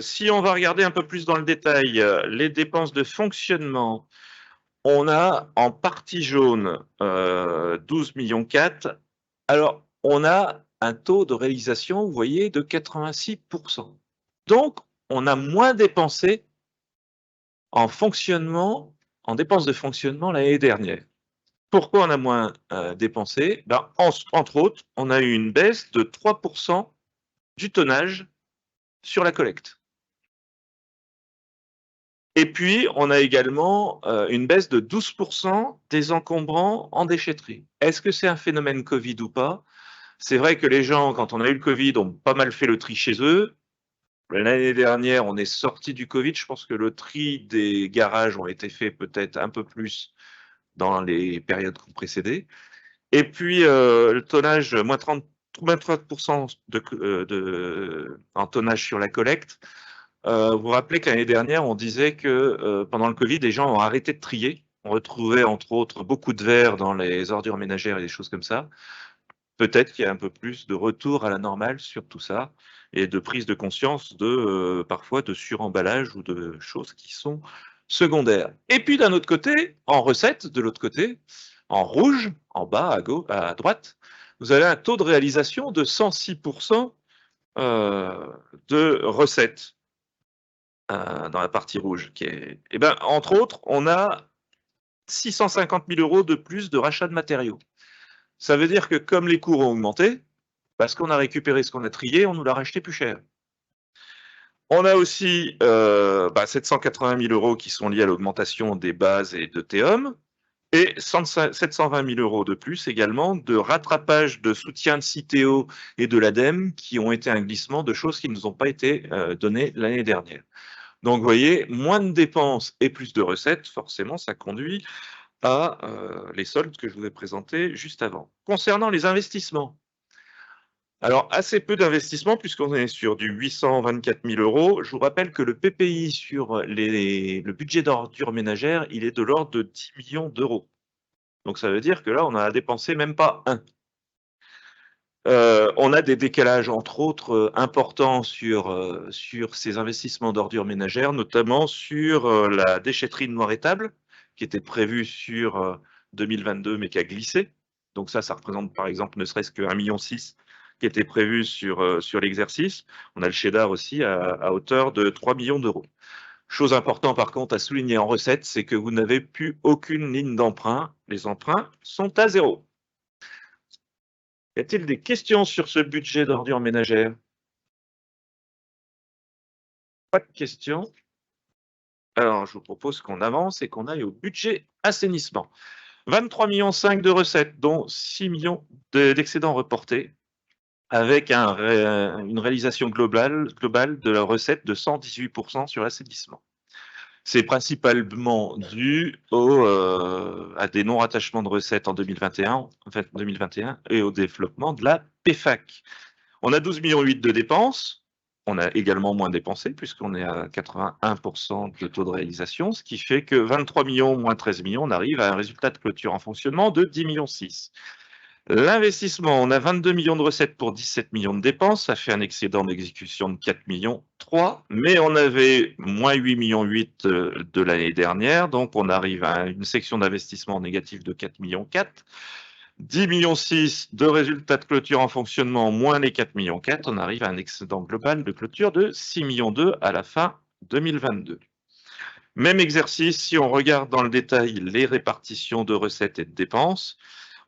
Si on va regarder un peu plus dans le détail, les dépenses de fonctionnement, on a en partie jaune 12,4 millions. Alors, on a un taux de réalisation, vous voyez, de 86%. Donc, on a moins dépensé en fonctionnement, en dépenses de fonctionnement l'année dernière. Pourquoi on a moins dépensé? Entre autres, on a eu une baisse de 3% du tonnage sur la collecte. Et puis, on a également une baisse de 12% des encombrants en déchetterie. Est-ce que c'est un phénomène Covid ou pas? C'est vrai que les gens, quand on a eu le Covid, ont pas mal fait le tri chez eux. L'année dernière, on est sorti du Covid. Je pense que le tri des garages ont été fait peut-être un peu plus dans les périodes qui ont précédé. Et puis, le tonnage, moins 33% en tonnage sur la collecte. Vous vous rappelez que l'année dernière, on disait que pendant le Covid, les gens ont arrêté de trier. On retrouvait, entre autres, beaucoup de verre dans les ordures ménagères et des choses comme ça. Peut-être qu'il y a un peu plus de retour à la normale sur tout ça et de prise de conscience de parfois de suremballage ou de choses qui sont secondaires. Et puis d'un autre côté, en recette, de l'autre côté, en rouge, en bas à gauche, à droite, vous avez un taux de réalisation de 106% de recettes dans la partie rouge. Entre autres, on a 650 000 € de plus de rachat de matériaux. Ça veut dire que comme les cours ont augmenté, parce qu'on a récupéré ce qu'on a trié, on nous l'a racheté plus cher. On a aussi 780 000 € qui sont liés à l'augmentation des bases et de Théum, et 720 000 € de plus également de rattrapage de soutien de Citeo et de l'ADEME qui ont été un glissement de choses qui ne nous ont pas été données l'année dernière. Donc vous voyez, moins de dépenses et plus de recettes, forcément ça conduit à les soldes que je vous ai présentés juste avant. Concernant les investissements, alors assez peu d'investissements puisqu'on est sur du 824 000 €. Je vous rappelle que le PPI sur le budget d'ordures ménagères, il est de l'ordre de 10 millions d'euros. Donc ça veut dire que là, on a dépensé même pas un. On a des décalages, entre autres, importants sur ces investissements d'ordures ménagères, notamment sur la déchetterie de Noiretable, qui était prévue sur 2022, mais qui a glissé. Donc ça représente par exemple ne serait-ce que 1,6 million qui était prévu sur l'exercice. On a le cheddar aussi à hauteur de 3 millions d'euros. Chose importante par contre à souligner en recette, c'est que vous n'avez plus aucune ligne d'emprunt. Les emprunts sont à zéro. Y a-t-il des questions sur ce budget d'ordures ménagères? Pas de questions. Alors, je vous propose qu'on avance et qu'on aille au budget assainissement. 23,5 millions de recettes, dont 6 millions d'excédents reportés, avec une réalisation globale de la recette de 118% sur l'assainissement. C'est principalement dû à des non-rattachements de recettes en 2021 et au développement de la PFAC. On a 12,8 millions de dépenses. On a également moins dépensé puisqu'on est à 81% de taux de réalisation, ce qui fait que 23 millions moins 13 millions, on arrive à un résultat de clôture en fonctionnement de 10,6 millions. L'investissement, on a 22 millions de recettes pour 17 millions de dépenses, ça fait un excédent d'exécution de 4,3 millions, mais on avait moins 8,8 millions de l'année dernière, donc on arrive à une section d'investissement négative de 4,4 millions. 10,6 millions de résultats de clôture en fonctionnement, moins les 4,4 millions, on arrive à un excédent global de clôture de 6,2 millions à la fin 2022. Même exercice, si on regarde dans le détail les répartitions de recettes et de dépenses,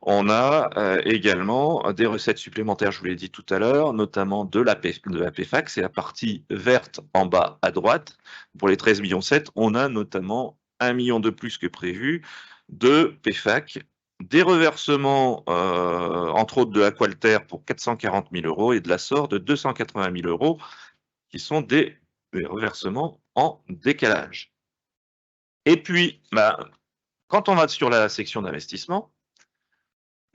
on a également des recettes supplémentaires, je vous l'ai dit tout à l'heure, notamment de la PFAC, c'est la partie verte en bas à droite. Pour les 13,7 millions, on a notamment 1 million de plus que prévu de PFAC, des reversements, entre autres de Aqualter pour 440 000 € et de la SOR de 280 000 € qui sont des reversements en décalage. Et puis, quand on va sur la section d'investissement,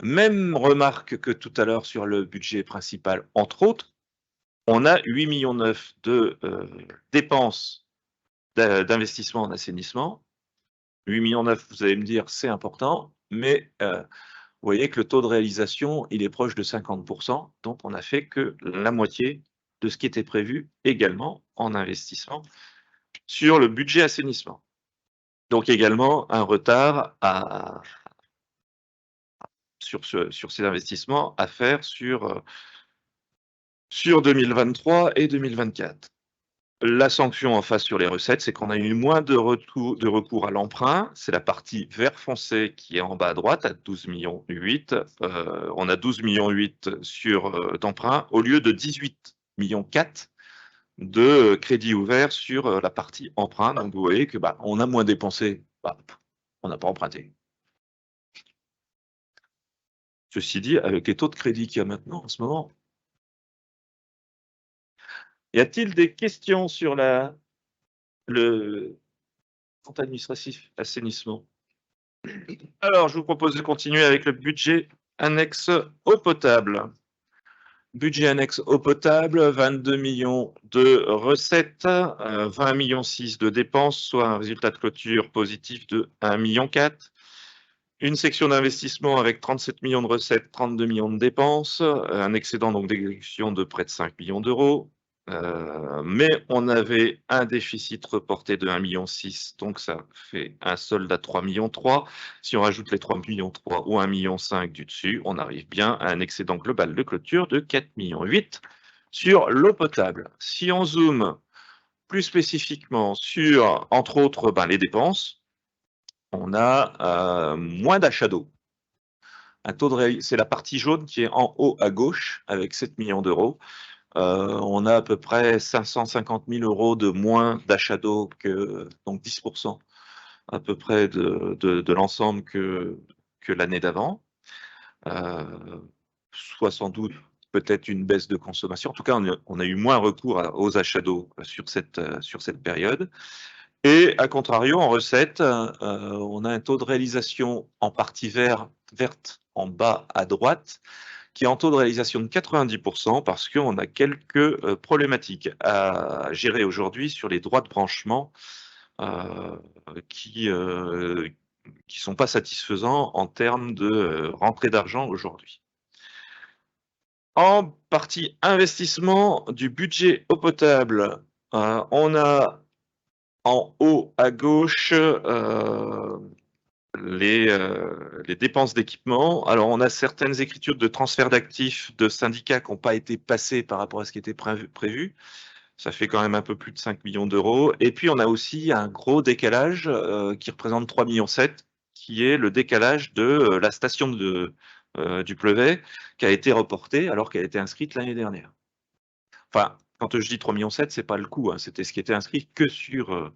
même remarque que tout à l'heure sur le budget principal, entre autres, on a 8,9 millions de dépenses d'investissement en assainissement. 8,9 millions, vous allez me dire, c'est important, mais vous voyez que le taux de réalisation, il est proche de 50%, donc on n'a fait que la moitié de ce qui était prévu également en investissement sur le budget assainissement. Donc également un retard sur ces investissements à faire sur 2023 et 2024. La sanction en face sur les recettes, c'est qu'on a eu moins de recours à l'emprunt. C'est la partie vert foncé qui est en bas à droite à 12,8 millions. On a 12,8 millions d'emprunt au lieu de 18,4 millions de crédits ouverts sur la partie emprunt. Donc vous voyez que on a moins dépensé, on n'a pas emprunté. Ceci dit, avec les taux de crédit qu'il y a maintenant en ce moment, y a-t-il des questions sur le compte administratif assainissement? Alors, je vous propose de continuer avec le budget annexe eau potable. Budget annexe eau potable, 22 millions de recettes, 20,6 millions de dépenses, soit un résultat de clôture positif de 1,4 million. Une section d'investissement avec 37 millions de recettes, 32 millions de dépenses, un excédent donc d'exécution de près de 5 millions d'euros. Mais on avait un déficit reporté de 1,6 million, donc ça fait un solde à 3,3 millions. Si on rajoute les 3,3 millions ou 1,5 million du dessus, on arrive bien à un excédent global de clôture de 4,8 millions sur l'eau potable. Si on zoome plus spécifiquement sur, entre autres, les dépenses, on a moins d'achats d'eau. C'est la partie jaune qui est en haut à gauche avec 7 millions d'euros. On a à peu près 550 000 € de moins d'achat d'eau, donc 10% à peu près de l'ensemble que l'année d'avant. Soit sans doute peut-être une baisse de consommation. En tout cas, on a eu moins recours aux achats d'eau sur cette période. Et à contrario, en recette, on a un taux de réalisation en partie verte en bas à droite, qui est en taux de réalisation de 90% parce qu'on a quelques problématiques à gérer aujourd'hui sur les droits de branchement qui sont pas satisfaisants en termes de rentrée d'argent aujourd'hui. En partie investissement du budget eau potable, on a en haut à gauche les dépenses d'équipement. Alors, on a certaines écritures de transfert d'actifs de syndicats qui n'ont pas été passées par rapport à ce qui était prévu. Ça fait quand même un peu plus de 5 millions d'euros. Et puis, on a aussi un gros décalage qui représente 3,7 millions, qui est le décalage de la station du Pleuvet, qui a été reportée alors qu'elle était inscrite l'année dernière. Enfin, quand je dis 3,7 millions, ce n'est pas le coût, hein, c'était ce qui était inscrit que sur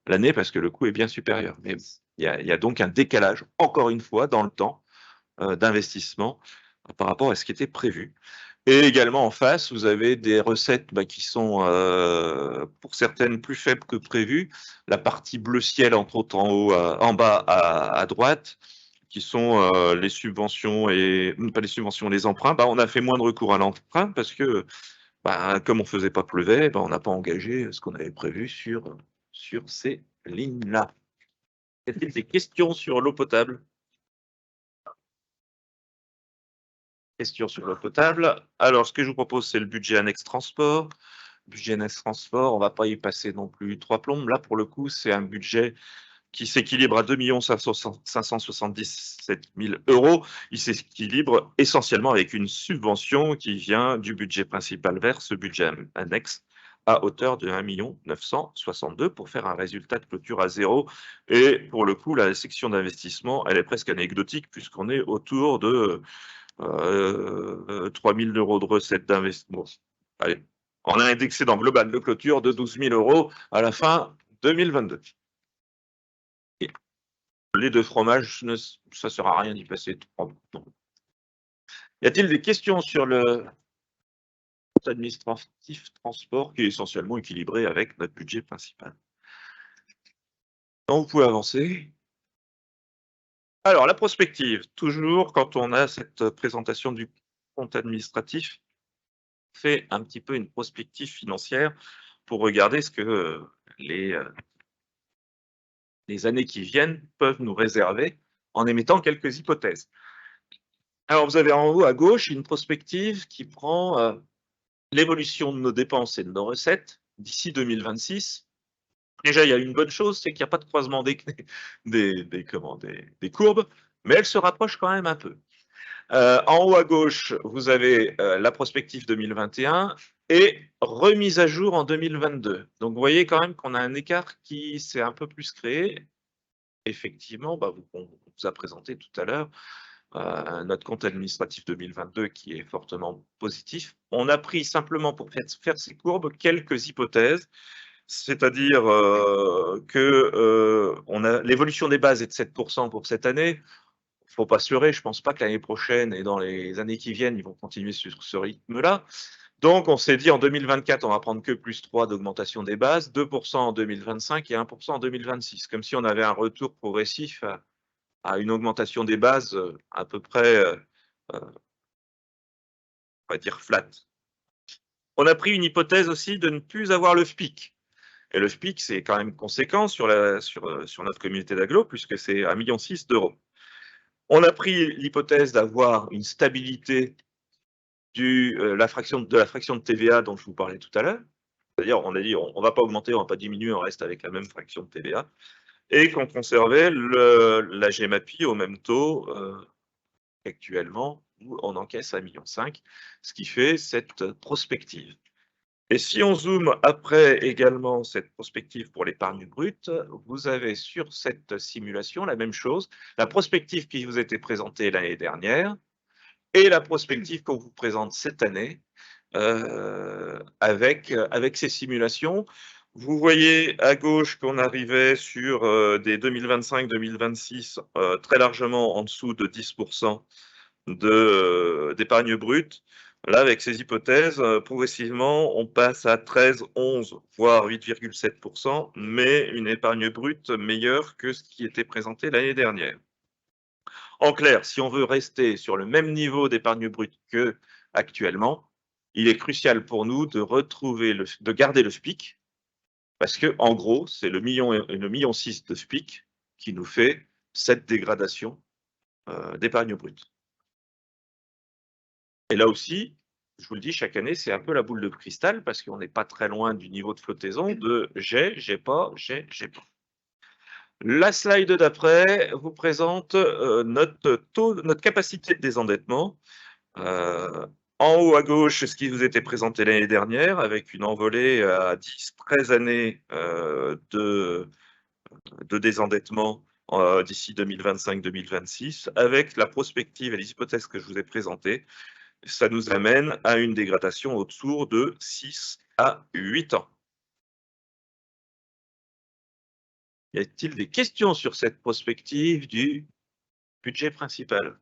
l'année, parce que le coût est bien supérieur. Mais il y a donc un décalage, encore une fois, dans le temps d'investissement par rapport à ce qui était prévu. Et également en face, vous avez des recettes qui sont pour certaines plus faibles que prévues. La partie bleu ciel, entre autres en bas à droite, qui sont les subventions et pas les subventions, les emprunts. On a fait moins de recours à l'emprunt parce que comme on ne faisait pas Pleuvet, on n'a pas engagé ce qu'on avait prévu sur ces lignes-là. Est-ce qu'il y a des questions sur l'eau potable? Questions sur l'eau potable. Alors, ce que je vous propose, c'est le budget annexe transport. Budget annexe transport, on ne va pas y passer non plus 3 plombes. Là, pour le coup, c'est un budget qui s'équilibre à 2 577 000 €. Il s'équilibre essentiellement avec une subvention qui vient du budget principal vers ce budget annexe à hauteur de 1 962 000 pour faire un résultat de clôture à 0. Et pour le coup, la section d'investissement, elle est presque anecdotique puisqu'on est autour de 3 000 € de recettes d'investissement. Bon, allez, on a indexé dans global de clôture de 12 000 € à la fin 2022. Et les deux fromages, ça ne sert à rien d'y passer. Y a-t-il des questions sur le administratif transport qui est essentiellement équilibré avec notre budget principal? Donc, vous pouvez avancer. Alors, la prospective, toujours quand on a cette présentation du compte administratif, fait un petit peu une prospective financière pour regarder ce que les années qui viennent peuvent nous réserver en émettant quelques hypothèses. Alors, vous avez en haut à gauche une prospective qui prend l'évolution de nos dépenses et de nos recettes d'ici 2026. Déjà, il y a une bonne chose, c'est qu'il n'y a pas de croisement des courbes, mais elle se rapproche quand même un peu. En haut à gauche, vous avez la prospective 2021 et remise à jour en 2022. Donc, vous voyez quand même qu'on a un écart qui s'est un peu plus créé. Effectivement, on vous a présenté tout à l'heure notre compte administratif 2022 qui est fortement positif. On a pris simplement pour faire ces courbes quelques hypothèses, c'est-à-dire que l'évolution des bases est de 7% pour cette année. Il ne faut pas se leurrer, je ne pense pas que l'année prochaine et dans les années qui viennent, ils vont continuer sur ce rythme-là. Donc, on s'est dit en 2024, on va prendre que plus 3 d'augmentation des bases, 2% en 2025 et 1% en 2026, comme si on avait un retour progressif à une augmentation des bases à peu près, on va dire, flat. On a pris une hypothèse aussi de ne plus avoir le FPIC. Et le FPIC, c'est quand même conséquent sur notre communauté d'agglo, puisque c'est 1,6 million d'euros. On a pris l'hypothèse d'avoir une stabilité de la fraction de TVA dont je vous parlais tout à l'heure. C'est-à-dire, on a dit, on ne va pas augmenter, on ne va pas diminuer, on reste avec la même fraction de TVA. Et qu'on conservait la GEMAPI au même taux actuellement, où on encaisse 1,5 million, ce qui fait cette prospective. Et si on zoome après également cette prospective pour l'épargne brute, vous avez sur cette simulation la même chose, la prospective qui vous était présentée l'année dernière et la prospective qu'on vous présente cette année avec ces simulations. Vous voyez à gauche qu'on arrivait sur des 2025-2026 très largement en dessous de 10% d'épargne brute. Là, avec ces hypothèses, progressivement, on passe à 13, 11, voire 8,7%, mais une épargne brute meilleure que ce qui était présenté l'année dernière. En clair, si on veut rester sur le même niveau d'épargne brute qu'actuellement, il est crucial pour nous de garder le FPIC, parce que en gros, c'est le 1,6 million de FPIC qui nous fait cette dégradation d'épargne brute. Et là aussi, je vous le dis, chaque année, c'est un peu la boule de cristal parce qu'on n'est pas très loin du niveau de flottaison de j'ai pas. La slide d'après vous présente notre capacité de désendettement. En haut à gauche, ce qui vous était présenté l'année dernière avec une envolée à 10-13 années de désendettement d'ici 2025-2026 avec la prospective et les hypothèses que je vous ai présentées. Ça nous amène à une dégradation autour de 6 à 8 ans. Y a-t-il des questions sur cette prospective du budget principal?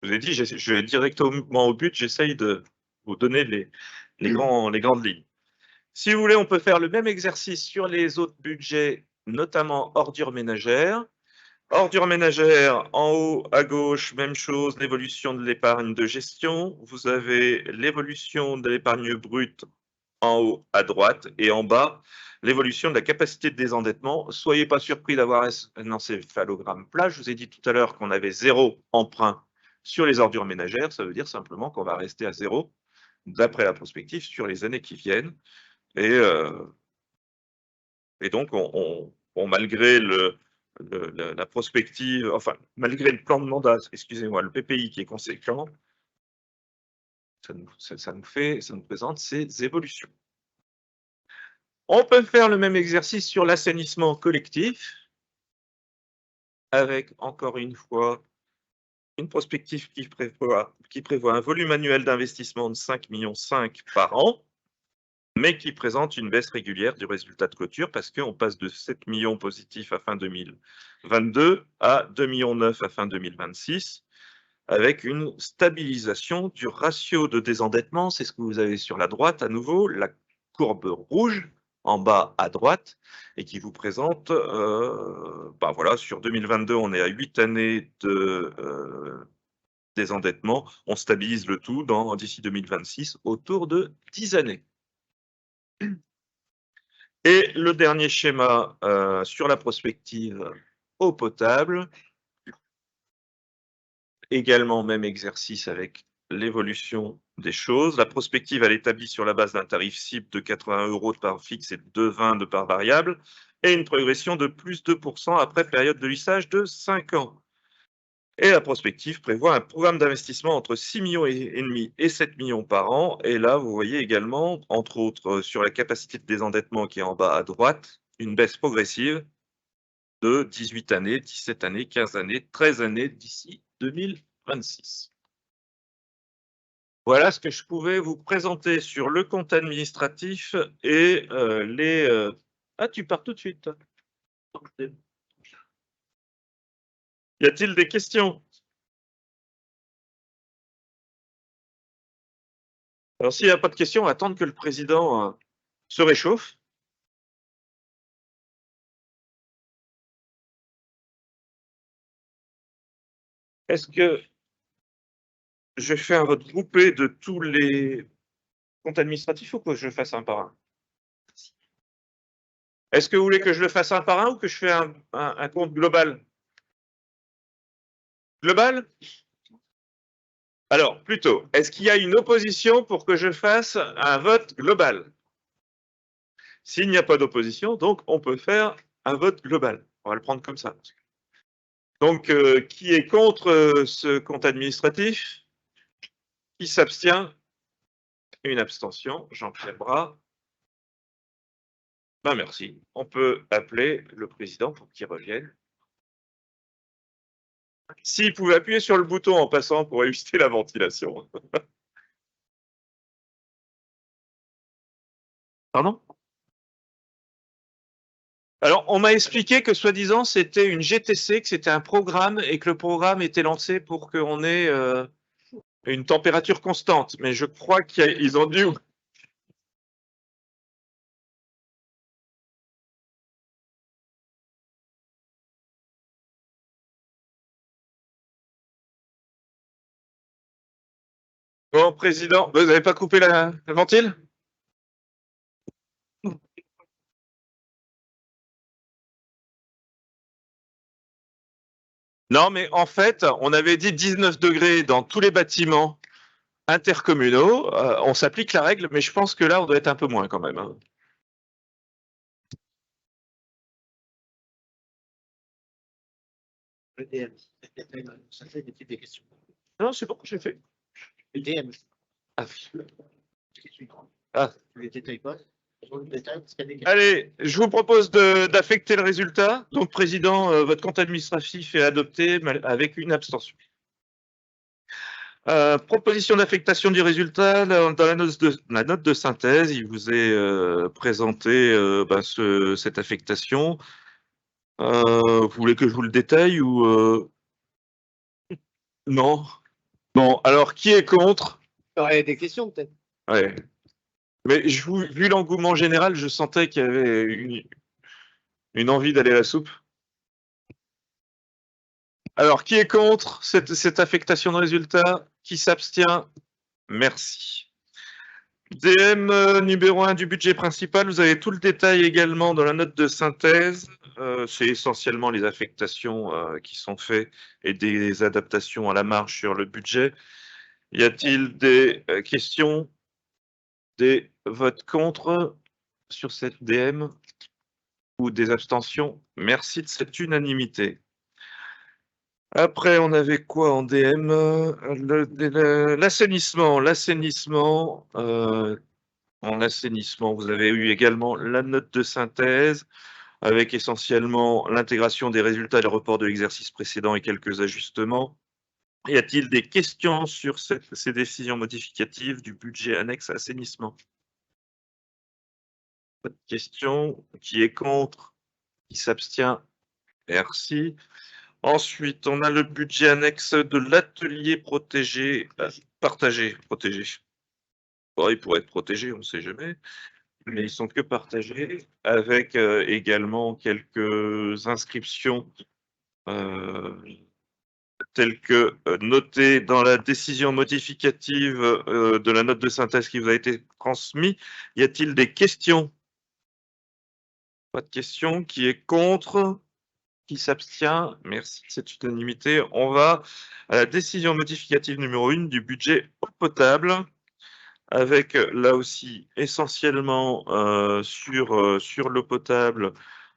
Je vous ai dit, je vais directement au but, j'essaye de vous donner les grandes lignes. Si vous voulez, on peut faire le même exercice sur les autres budgets, notamment ordures ménagères. Ordures ménagères, en haut à gauche, même chose, l'évolution de l'épargne de gestion. Vous avez l'évolution de l'épargne brute en haut à droite et en bas, l'évolution de la capacité de désendettement. Soyez pas surpris d'avoir un encéphalogramme plat. Je vous ai dit tout à l'heure qu'on avait 0 emprunt sur les ordures ménagères. Ça veut dire simplement qu'on va rester à 0 d'après la prospective sur les années qui viennent. Et donc, malgré la prospective, enfin, malgré le plan de mandat, excusez-moi, le PPI qui est conséquent, ça nous présente ces évolutions. On peut faire le même exercice sur l'assainissement collectif, avec encore une fois une prospective qui prévoit un volume annuel d'investissement de 5,5 millions par an, mais qui présente une baisse régulière du résultat de clôture parce qu'on passe de 7 millions positifs à fin 2022 à 2,9 millions à fin 2026, avec une stabilisation du ratio de désendettement. C'est ce que vous avez sur la droite à nouveau, la courbe rouge en bas à droite, et qui vous présente, voilà, sur 2022, on est à 8 années de désendettement. On stabilise le tout d'ici 2026 autour de 10 années. Et le dernier schéma sur la prospective eau potable, également même exercice avec l'évolution des choses. La prospective, elle est établie sur la base d'un tarif cible de 80 € de part fixe et de 2,20 € de part variable, et une progression de plus 2% après période de lissage de 5 ans. Et la prospective prévoit un programme d'investissement entre 6,5 millions et 7 millions par an. Et là, vous voyez également, entre autres, sur la capacité de désendettement qui est en bas à droite, une baisse progressive de 18 années, 17 années, 15 années, 13 années d'ici 2026. Voilà ce que je pouvais vous présenter sur le compte administratif et les... Ah, tu pars tout de suite. Y a-t-il des questions? Alors, s'il n'y a pas de questions, on va attendre que le président se réchauffe. Est-ce que je fais un vote groupé de tous les comptes administratifs ou que je fasse un par un? Est-ce que vous voulez que je le fasse un par un ou que je fais un compte global? Global? Alors, plutôt, est-ce qu'il y a une opposition pour que je fasse un vote global? S'il n'y a pas d'opposition, donc on peut faire un vote global. On va le prendre comme ça. Donc, qui est contre ce compte administratif? Qui s'abstient? Une abstention. Jean-Pierre Bras. Ben merci. On peut appeler le président pour qu'il revienne. S'il pouvait appuyer sur le bouton en passant pour éviter la ventilation. Pardon? Alors, on m'a expliqué que soi-disant c'était une GTC, que c'était un programme et que le programme était lancé pour qu'on ait une température constante. Mais je crois qu'ils ont dû... Bon, président, vous n'avez pas coupé la ventile? Non, mais en fait, on avait dit 19 degrés dans tous les bâtiments intercommunaux. On s'applique la règle, mais je pense que là, on doit être un peu moins quand même. Hein. Le DM. Ça fait des questions. Non, c'est bon, j'ai fait. Le DM. Ah. Ah. Tu les détailles pas? Allez, je vous propose d'affecter le résultat. Donc, président, votre compte administratif est adopté avec une abstention. Proposition d'affectation du résultat. Dans la note de synthèse, il vous est présenté cette affectation. Vous voulez que je vous le détaille ou non? Bon, alors qui est contre? Il y a des questions peut-être. Ouais. Mais vu l'engouement général, je sentais qu'il y avait une envie d'aller à la soupe. Alors, qui est contre cette affectation de résultat? Qui s'abstient? Merci. DM numéro 1 du budget principal, vous avez tout le détail également dans la note de synthèse. C'est essentiellement les affectations qui sont faites et des adaptations à la marge sur le budget. Y a-t-il des questions? Des votes contre sur cette DM ou des abstentions? Merci de cette unanimité. Après, on avait quoi en DM? L'assainissement. En assainissement, vous avez eu également la note de synthèse, avec essentiellement l'intégration des résultats et le report de l'exercice précédent et quelques ajustements. Y a-t-il des questions sur ces décisions modificatives du budget annexe assainissement? Pas de questions. Qui est contre? Qui s'abstient? Merci. Ensuite, on a le budget annexe de l'atelier partagé. Bon, il pourrait être protégé, on ne sait jamais, mais ils sont que partagés, avec également quelques inscriptions telles que notées dans la décision modificative de la note de synthèse qui vous a été transmise. Y a-t-il des questions? Pas de questions. Qui est contre? Qui s'abstient? Merci, c'est unanimité. On va à la décision modificative numéro 1 du budget eau potable, avec là aussi essentiellement sur l'eau potable,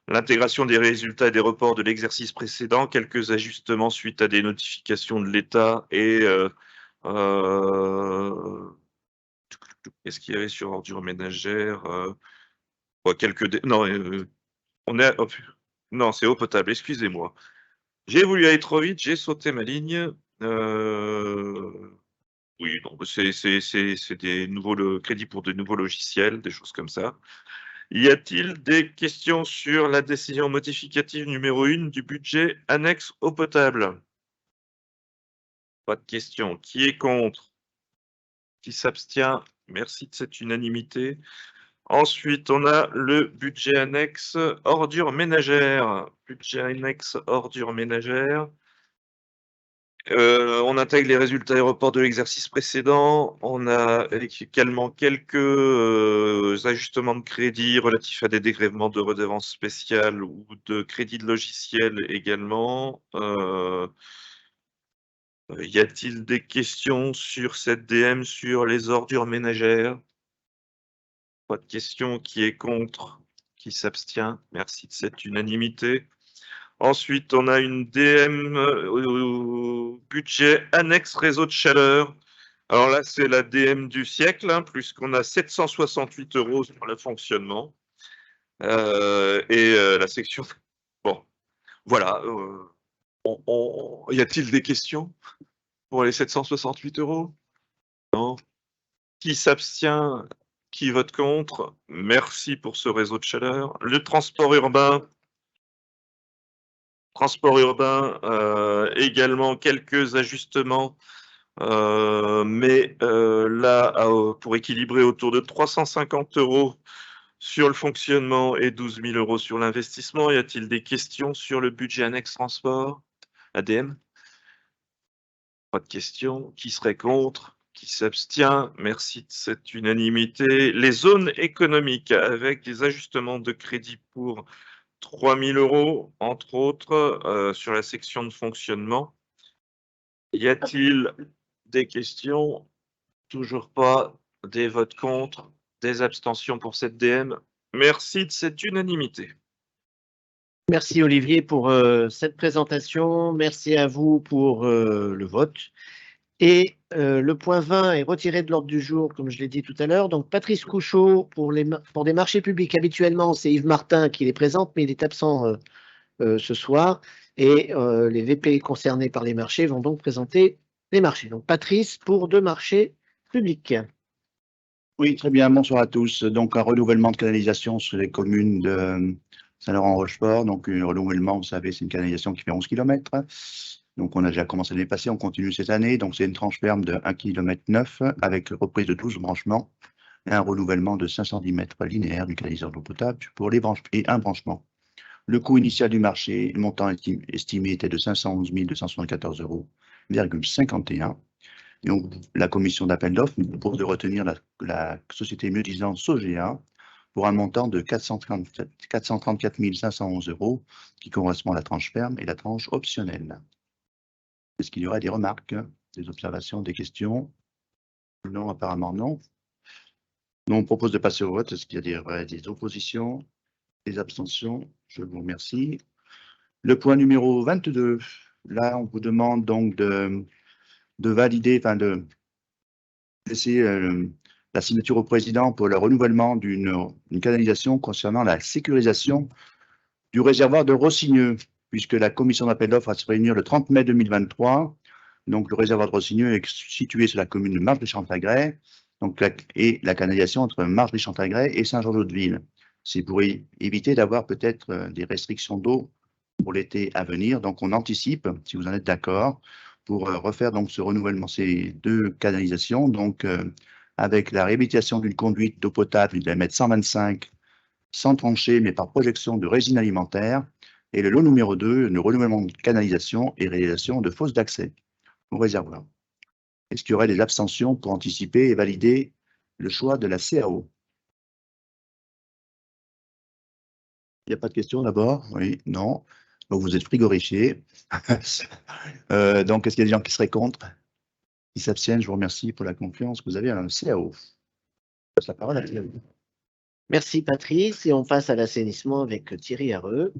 l'intégration des résultats et des reports de l'exercice précédent, quelques ajustements suite à des notifications de l'État et qu'est-ce qu'il y avait sur ordures ménagères? Non, on est non, c'est eau potable, excusez-moi. J'ai voulu aller trop vite, j'ai sauté ma ligne. Oui, non, c'est des nouveaux crédits pour de nouveaux logiciels, des choses comme ça. Y a-t-il des questions sur la décision modificative numéro 1 du budget annexe eau potable? Pas de questions. Qui est contre? Qui s'abstient? Merci de cette unanimité. Ensuite, on a le budget annexe ordures ménagères. Budget annexe ordures ménagères. On intègre les résultats et reports de l'exercice précédent. On a également quelques ajustements de crédit relatifs à des dégrèvements de redevances spéciales ou de crédits de logiciels également. Y a-t-il des questions sur cette DM sur les ordures ménagères? Pas de questions. Qui est contre? Qui s'abstient? Merci de cette unanimité. Ensuite, on a une DM budget annexe réseau de chaleur. Alors là, c'est la DM du siècle, hein, puisqu'on a 768 € sur le fonctionnement. La section... Bon, voilà. Y a-t-il des questions pour les 768 €? Non. Qui s'abstient? Qui vote contre? Merci pour ce réseau de chaleur. Le transport urbain. Également quelques ajustements, mais là, pour équilibrer autour de 350 € sur le fonctionnement et 12 000 € sur l'investissement. Y a-t-il des questions sur le budget annexe transport? ADM? Pas de questions. Qui serait contre? Qui s'abstient? Merci de cette unanimité. Les zones économiques, avec des ajustements de crédit pour 3 000 €, entre autres, sur la section de fonctionnement. Y a-t-il des questions? Toujours pas. Des votes contre? Des abstentions pour cette DM? Merci de cette unanimité. Merci Olivier pour cette présentation. Merci à vous pour le vote. Et le point 20 est retiré de l'ordre du jour, comme je l'ai dit tout à l'heure. Donc Patrice Couchot, pour des marchés publics, habituellement, c'est Yves Martin qui les présente, mais il est absent ce soir. Et les VP concernés par les marchés vont donc présenter les marchés. Donc Patrice, pour 2 marchés publics. Oui, très bien. Bonsoir à tous. Donc, un renouvellement de canalisation sur les communes de Saint-Laurent-Rochefort. Donc, un renouvellement, vous savez, c'est une canalisation qui fait 11 km. Donc, on a déjà commencé l'année passée, on continue cette année. Donc, c'est une tranche ferme de 1,9 km avec reprise de 12 branchements et un renouvellement de 510 mètres linéaires du canaliseur d'eau potable pour les branches et un branchement. Le coût initial du marché, le montant estimé était de 511 274,51 €. Et la commission d'appel d'offres nous propose de retenir la société mieux-disant Sogea pour un montant de 434 511 €, qui correspond à la tranche ferme et la tranche optionnelle. Est-ce qu'il y aura des remarques, des observations, des questions? Non, apparemment non. Donc, on propose de passer au vote. Est-ce qu'il y a des oppositions, des abstentions? Je vous remercie. Le point numéro 22, là, on vous demande donc de valider, enfin de laisser la signature au président pour le renouvellement d'une canalisation concernant la sécurisation du réservoir de Rossigneux, puisque la commission d'appel d'offres va se réunir le 30 mai 2023. Donc, le réservoir de Rossigneux est situé sur la commune de Marche-des-Chantegrais, et la canalisation entre Marche-des-Chantegrais et Saint-Jean-d'Hauteville. C'est pour éviter d'avoir peut-être des restrictions d'eau pour l'été à venir. Donc, on anticipe, si vous en êtes d'accord, pour refaire donc ce renouvellement, ces deux canalisations, donc avec la réhabilitation d'une conduite d'eau potable de 1,125 m sans tranchée, mais par projection de résine alimentaire, et le lot numéro 2, le renouvellement de canalisation et réalisation de fosses d'accès au réservoir. Est-ce qu'il y aurait des abstentions pour anticiper et valider le choix de la CAO? Il n'y a pas de question d'abord? Oui, non. Donc vous êtes frigorifié. Donc, est-ce qu'il y a des gens qui seraient contre? Qui s'abstiennent? Je vous remercie pour la confiance que vous avez à la CAO. Je passe la parole à Thierry. Merci Patrice, et on passe à l'assainissement avec Thierry Hareux.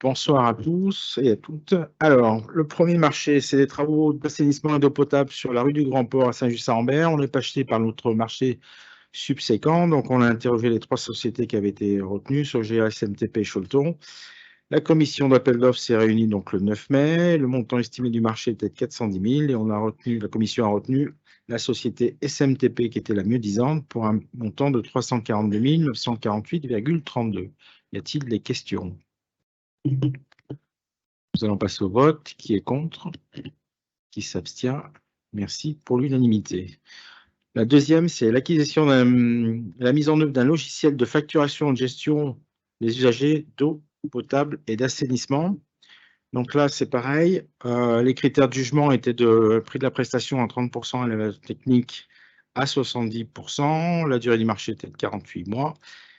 Bonsoir à tous et à toutes. Alors, le premier marché, c'est les travaux d'assainissement et d'eau potable sur la rue du Grand Port à Saint-Just-Saint-Rambert. On n'est pas acheté par notre marché subséquent, donc on a interrogé les 3 sociétés qui avaient été retenues, Sogea, SMTP et Cholton. La commission d'appel d'offres s'est réunie donc le 9 mai. Le montant estimé du marché était de 410 000 et la commission a retenu la société SMTP qui était la mieux disante pour un montant de 342 948,32. Y a-t-il des questions? Nous allons passer au vote. Qui est contre? Qui s'abstient? Merci pour l'unanimité. La deuxième, c'est l'acquisition la mise en œuvre d'un logiciel de facturation et de gestion des usagers d'eau potable et d'assainissement. Donc là, c'est pareil. Les critères de jugement étaient de prix de la prestation à 30% et la technique à 70%. La durée du marché était de 48 mois.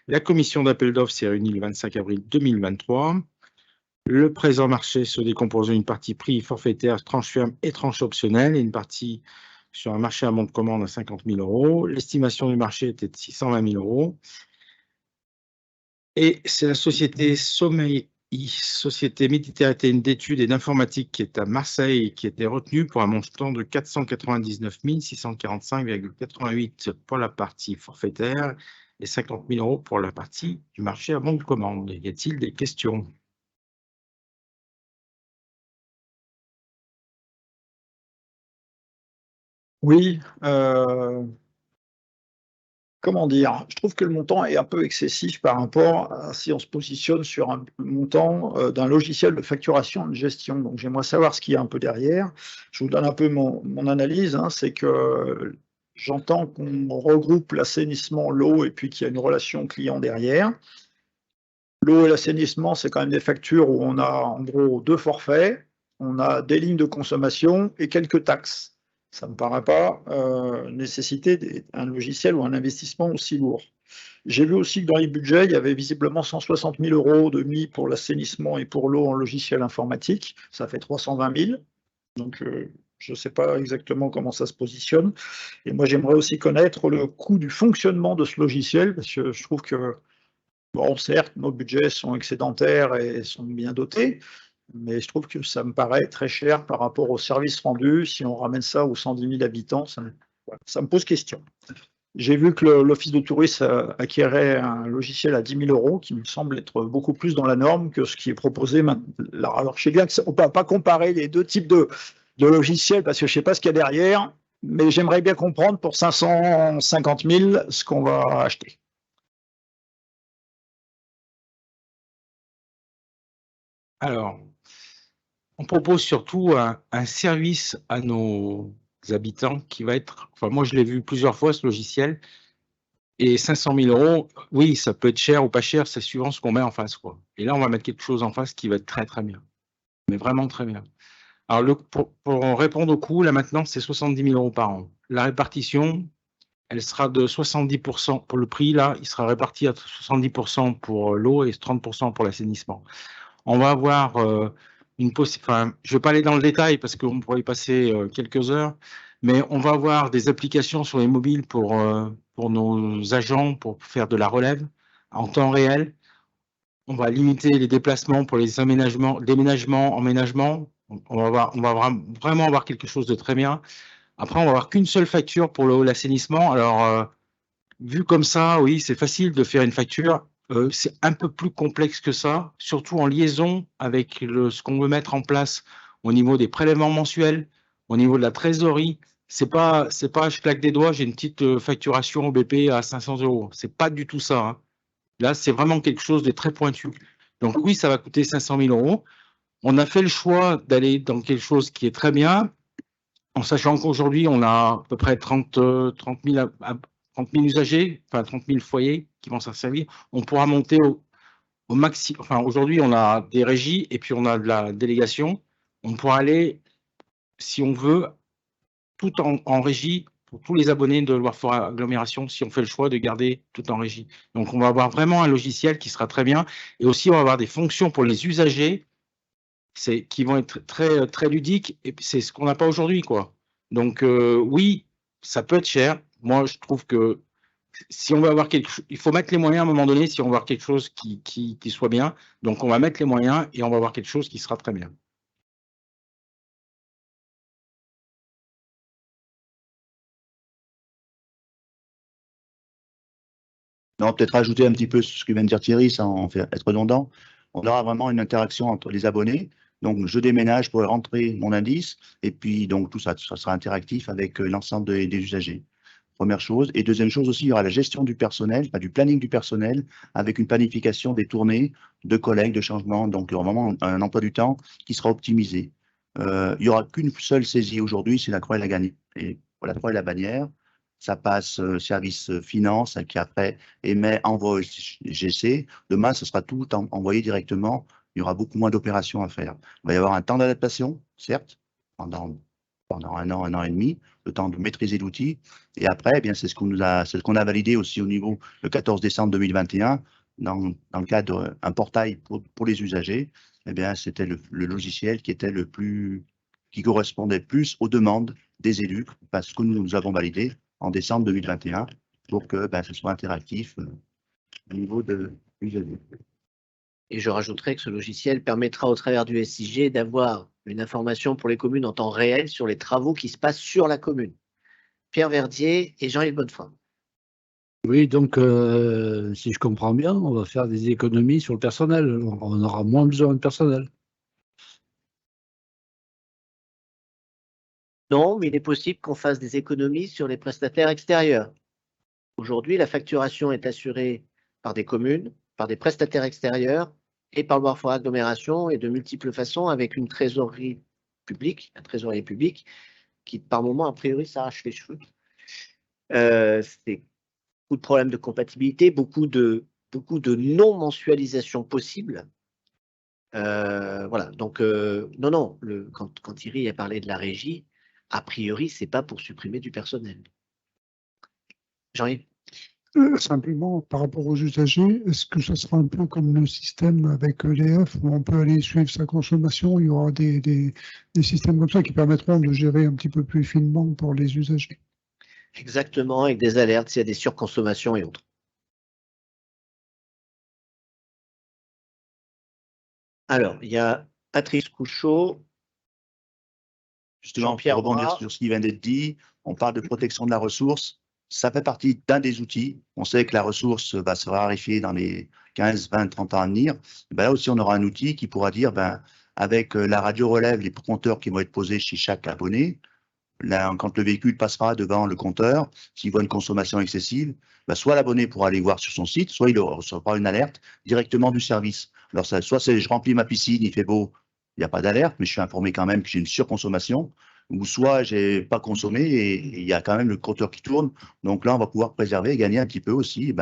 La commission d'appel d'offres s'est réunie le 25 avril 2023. Le présent marché se décompose d'une partie prix forfaitaire, tranche ferme et tranche optionnelle, et une partie sur un marché à bon de commande à 50 000 €. L'estimation du marché était de 620 000 €. Et c'est la société Sommeil, société méditerranéenne d'études et d'informatique qui est à Marseille, qui était retenue pour un montant de 499 645,88 pour la partie forfaitaire et 50 000 € pour la partie du marché à bon de commande. Y a-t-il des questions? Oui, comment dire? Je trouve que le montant est un peu excessif par rapport à si on se positionne sur un montant d'un logiciel de facturation et de gestion. Donc j'aimerais savoir ce qu'il y a un peu derrière. Je vous donne un peu mon analyse, hein, c'est que j'entends qu'on regroupe l'assainissement, l'eau, et puis qu'il y a une relation client derrière. L'eau et l'assainissement, c'est quand même des factures où on a en gros 2 forfaits, on a des lignes de consommation et quelques taxes. Ça ne me paraît pas nécessiter un logiciel ou un investissement aussi lourd. J'ai vu aussi que dans les budgets, il y avait visiblement 160 000 € de mis pour l'assainissement et pour l'eau en logiciel informatique. Ça fait 320 000. Donc, je ne sais pas exactement comment ça se positionne. Et moi, j'aimerais aussi connaître le coût du fonctionnement de ce logiciel, parce que je trouve que, bon, certes, nos budgets sont excédentaires et sont bien dotés, mais je trouve que ça me paraît très cher par rapport au service rendu. Si on ramène ça aux 110 000 habitants, ça me pose question. J'ai vu que l'Office de tourisme acquérait un logiciel à 10 000 € qui me semble être beaucoup plus dans la norme que ce qui est proposé maintenant. Alors, je sais bien qu'on ne peut pas comparer les deux types de logiciels parce que je ne sais pas ce qu'il y a derrière, mais j'aimerais bien comprendre pour 550 000 ce qu'on va acheter. Alors, on propose surtout un service à nos habitants qui va être, enfin moi je l'ai vu plusieurs fois ce logiciel, et 500 000 €, oui, ça peut être cher ou pas cher, c'est suivant ce qu'on met en face, quoi. Et là, on va mettre quelque chose en face qui va être très très bien, mais vraiment très bien. Alors, pour répondre au coût, là maintenant, c'est 70 000 € par an. La répartition, elle sera de 70% pour le prix, là, il sera réparti à 70% pour l'eau et 30% pour l'assainissement. On va avoir je ne vais pas aller dans le détail parce qu'on pourrait y passer quelques heures, mais on va avoir des applications sur les mobiles pour nos agents pour faire de la relève en temps réel. On va limiter les déplacements pour les déménagements, emménagements. On va vraiment avoir quelque chose de très bien. Après, on va avoir qu'une seule facture pour l'assainissement. Alors, vu comme ça, oui, c'est facile de faire une facture. C'est un peu plus complexe que ça, surtout en liaison avec ce qu'on veut mettre en place au niveau des prélèvements mensuels, au niveau de la trésorerie. C'est pas, je claque des doigts, j'ai une petite facturation au BP à 500 €. C'est pas du tout ça, hein. Là, c'est vraiment quelque chose de très pointu. Donc oui, ça va coûter 500 000 €. On a fait le choix d'aller dans quelque chose qui est très bien, en sachant qu'aujourd'hui, on a à peu près 30 000 usagers, enfin 30 000 foyers qui vont s'en servir. On pourra monter au maximum. Enfin, aujourd'hui, on a des régies et puis on a de la délégation. On pourra aller, si on veut, tout en régie pour tous les abonnés de Loire Fort Agglomération, si on fait le choix de garder tout en régie. Donc, on va avoir vraiment un logiciel qui sera très bien. Et aussi, on va avoir des fonctions pour les usagers qui vont être très, très ludiques. Et c'est ce qu'on n'a pas aujourd'hui, quoi. Donc, oui, ça peut être cher. Moi, je trouve que si on veut avoir quelque chose, il faut mettre les moyens à un moment donné si on veut avoir quelque chose qui soit bien. Donc, on va mettre les moyens et on va avoir quelque chose qui sera très bien. Non, peut-être rajouter un petit peu ce que vient de dire Thierry, sans être redondant. On aura vraiment une interaction entre les abonnés. Donc, je déménage pour rentrer mon indice. Et puis, donc, tout ça, ça sera interactif avec l'ensemble des usagers. Première chose. Et deuxième chose aussi, il y aura la gestion du personnel, du planning du personnel, avec une planification des tournées de collègues, de changements. Donc, il y aura vraiment un emploi du temps qui sera optimisé. Il n'y aura qu'une seule saisie aujourd'hui, c'est la croix et la bannière. Et pour la croix et la bannière, ça passe service finance qui après émet, envoie GC. Demain, ce sera tout envoyé directement. Il y aura beaucoup moins d'opérations à faire. Il va y avoir un temps d'adaptation, certes, pendant un an et demi, le temps de maîtriser l'outil. Et après, eh bien, c'est ce qu'on a validé aussi au niveau le 14 décembre 2021, dans le cadre d'un portail pour les usagers. Eh bien, c'était le logiciel qui correspondait plus aux demandes des élus, parce que nous avons validé en décembre 2021 pour que ce soit interactif au niveau de l'usager. Et je rajouterai que ce logiciel permettra au travers du SIG d'avoir une information pour les communes en temps réel sur les travaux qui se passent sur la commune. Pierre Verdier et Jean-Yves Bonnefoy. Oui, donc si je comprends bien, on va faire des économies sur le personnel. On aura moins besoin de personnel. Non, mais il est possible qu'on fasse des économies sur les prestataires extérieurs. Aujourd'hui, la facturation est assurée par des communes, par des prestataires extérieurs et par le Loire Fort Agglomération et de multiples façons avec une trésorerie publique, un trésorier public qui, par moment, a priori, s'arrache les cheveux. C'est beaucoup de problèmes de compatibilité, beaucoup de non-mensualisation possible. Voilà, donc non, quand Thierry a parlé de la régie, a priori, c'est pas pour supprimer du personnel. Jean-Yves? Simplement, par rapport aux usagers, est-ce que ça sera un peu comme le système avec EDF où on peut aller suivre sa consommation? Il y aura des systèmes comme ça qui permettront de gérer un petit peu plus finement pour les usagers. Exactement, avec des alertes s'il y a des surconsommations et autres. Alors, il y a Patrice Couchot. Justement, pour rebondir sur ce qui vient d'être dit, on parle de protection de la ressource. Ça fait partie d'un des outils. On sait que la ressource va se raréfier dans les 15, 20, 30 ans à venir. Là aussi, on aura un outil qui pourra dire, avec la radio relève, les compteurs qui vont être posés chez chaque abonné, là, quand le véhicule passera devant le compteur, s'il voit une consommation excessive, soit l'abonné pourra aller voir sur son site, soit il recevra une alerte directement du service. Alors, soit je remplis ma piscine, il fait beau, il n'y a pas d'alerte, mais je suis informé quand même que j'ai une surconsommation, ou soit j'ai pas consommé et il y a quand même le compteur qui tourne. Donc là, on va pouvoir préserver et gagner un petit peu aussi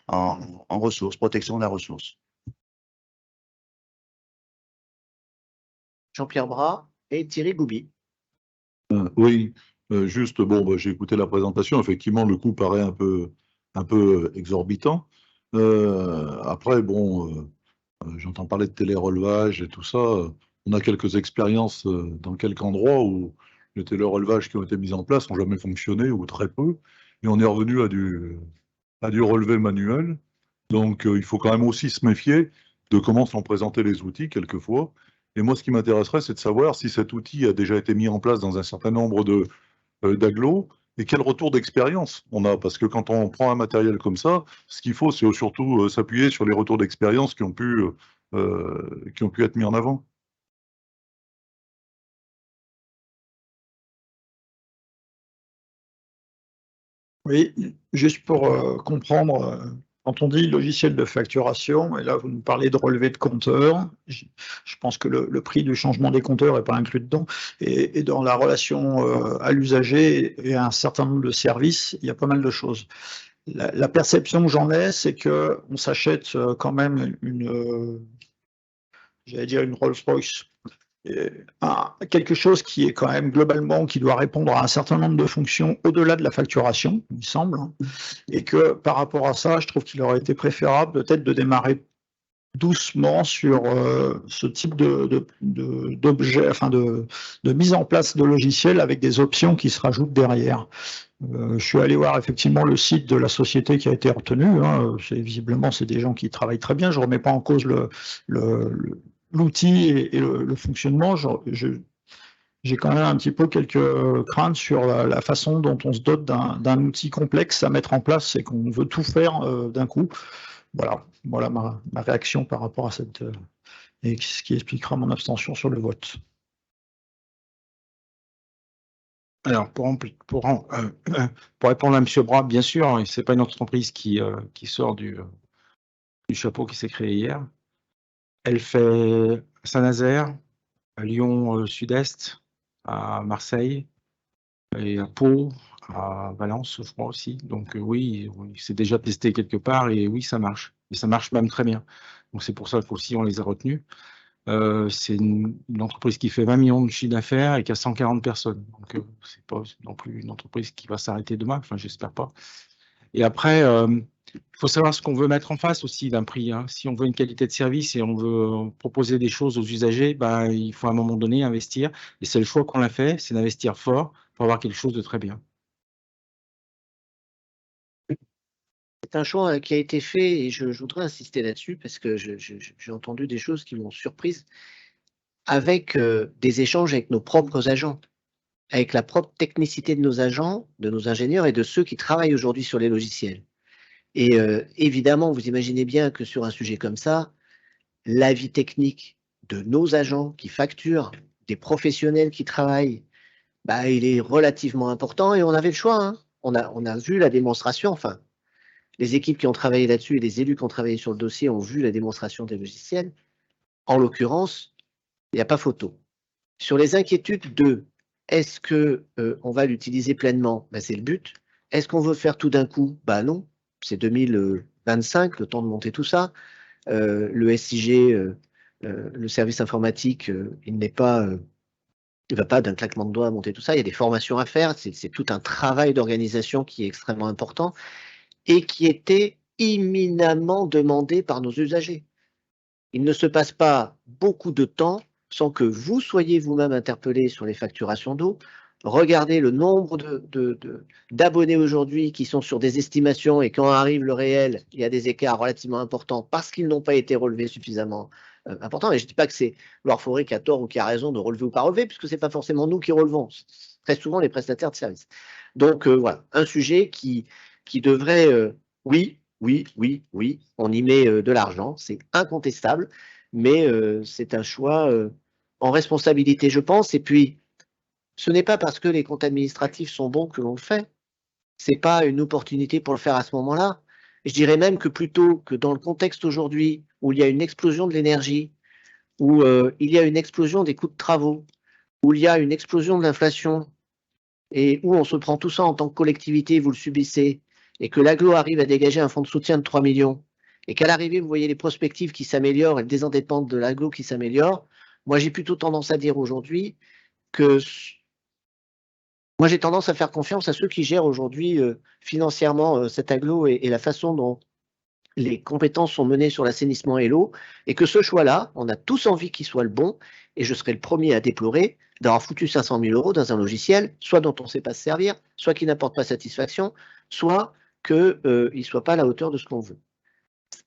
en ressources, protection de la ressource. Jean-Pierre Bras et Thierry Goubi. Oui, juste, j'ai écouté la présentation. Effectivement, le coût paraît un peu exorbitant. Après, j'entends parler de télérelevage et tout ça. On a quelques expériences dans quelques endroits où les télérelevages qui ont été mis en place n'ont jamais fonctionné ou très peu. Et on est revenu à du relevé manuel. Donc, il faut quand même aussi se méfier de comment sont présentés les outils quelquefois. Et moi, ce qui m'intéresserait, c'est de savoir si cet outil a déjà été mis en place dans un certain nombre d'agglos et quel retour d'expérience on a. Parce que quand on prend un matériel comme ça, ce qu'il faut, c'est surtout s'appuyer sur les retours d'expérience qui ont pu être mis en avant. Oui, juste pour comprendre, quand on dit logiciel de facturation, et là vous nous parlez de relevé de compteur, je pense que le prix du changement des compteurs n'est pas inclus dedans, et dans la relation à l'usager et à un certain nombre de services, il y a pas mal de choses. La perception que j'en ai, c'est qu'on s'achète quand même j'allais dire une Rolls-Royce, quelque chose qui est quand même globalement, qui doit répondre à un certain nombre de fonctions au-delà de la facturation, il me semble, hein, et que par rapport à ça, je trouve qu'il aurait été préférable peut-être de démarrer doucement sur ce type d'objet, enfin de mise en place de logiciels avec des options qui se rajoutent derrière. Je suis allé voir effectivement le site de la société qui a été retenue, hein, visiblement c'est des gens qui travaillent très bien, je ne remets pas en cause l'outil et le fonctionnement. J'ai quand même un petit peu quelques craintes sur la façon dont on se dote d'un outil complexe à mettre en place et qu'on veut tout faire d'un coup. Voilà ma réaction par rapport à cette et ce qui expliquera mon abstention sur le vote. Alors, pour répondre à M. Bras, bien sûr, ce n'est pas une entreprise qui sort du chapeau qui s'est créé hier. Elle fait Saint-Nazaire, à Lyon Sud-Est, à Marseille, et à Pau, à Valence, je crois aussi. Donc oui, c'est déjà testé quelque part et oui, ça marche. Et ça marche même très bien. Donc c'est pour ça qu'aussi on les a retenus. C'est une entreprise qui fait 20 millions de chiffre d'affaires et qui a 140 personnes. Donc c'est pas non plus une entreprise qui va s'arrêter demain, enfin j'espère pas. Et après, il faut savoir ce qu'on veut mettre en face aussi d'un prix, hein. Si on veut une qualité de service et on veut proposer des choses aux usagers, bah, il faut à un moment donné investir. Et c'est le choix qu'on a fait, c'est d'investir fort pour avoir quelque chose de très bien. C'est un choix qui a été fait et je voudrais insister là-dessus parce que j'ai entendu des choses qui m'ont surprise avec des échanges avec nos propres agents, avec la propre technicité de nos agents, de nos ingénieurs et de ceux qui travaillent aujourd'hui sur les logiciels. Et évidemment, vous imaginez bien que sur un sujet comme ça, l'avis technique de nos agents qui facturent, des professionnels qui travaillent, bah, il est relativement important et on avait le choix, hein. On a vu la démonstration, enfin, les équipes qui ont travaillé là-dessus et les élus qui ont travaillé sur le dossier ont vu la démonstration des logiciels. En l'occurrence, il n'y a pas photo. Sur les inquiétudes de est-ce que on va l'utiliser pleinement? Ben, c'est le but. Est-ce qu'on veut faire tout d'un coup? Ben non, c'est 2025, le temps de monter tout ça. Le SIG, le service informatique, il n'est pas, il ne va pas d'un claquement de doigts monter tout ça. Il y a des formations à faire. C'est tout un travail d'organisation qui est extrêmement important et qui était éminemment demandé par nos usagers. Il ne se passe pas beaucoup de temps sans que vous soyez vous-même interpellé sur les facturations d'eau. Regardez le nombre d'abonnés aujourd'hui qui sont sur des estimations et quand arrive le réel, il y a des écarts relativement importants parce qu'ils n'ont pas été relevés suffisamment importants. Et je ne dis pas que c'est Loire Forêt qui a tort ou qui a raison de relever ou pas relever, puisque ce n'est pas forcément nous qui relevons, c'est très souvent les prestataires de services. Donc voilà, un sujet qui devrait, oui, on y met de l'argent, c'est incontestable, mais c'est un choix en responsabilité, je pense. Et puis, ce n'est pas parce que les comptes administratifs sont bons que l'on le fait. Ce n'est pas une opportunité pour le faire à ce moment-là. Je dirais même que plutôt que dans le contexte aujourd'hui où il y a une explosion de l'énergie, où il y a une explosion des coûts de travaux, où il y a une explosion de l'inflation, et où on se prend tout ça en tant que collectivité, vous le subissez, et que l'aglo arrive à dégager un fonds de soutien de 3 millions, et qu'à l'arrivée, vous voyez les perspectives qui s'améliorent et le désendettement de l'aglo qui s'améliore, moi j'ai plutôt tendance à dire aujourd'hui que moi j'ai tendance à faire confiance à ceux qui gèrent aujourd'hui financièrement cet aglo et la façon dont les compétences sont menées sur l'assainissement et l'eau, et que ce choix-là, on a tous envie qu'il soit le bon, et je serai le premier à déplorer d'avoir foutu 500 000 € dans un logiciel, soit dont on ne sait pas se servir, soit qui n'apporte pas satisfaction, soit qu'il ne soit pas à la hauteur de ce qu'on veut.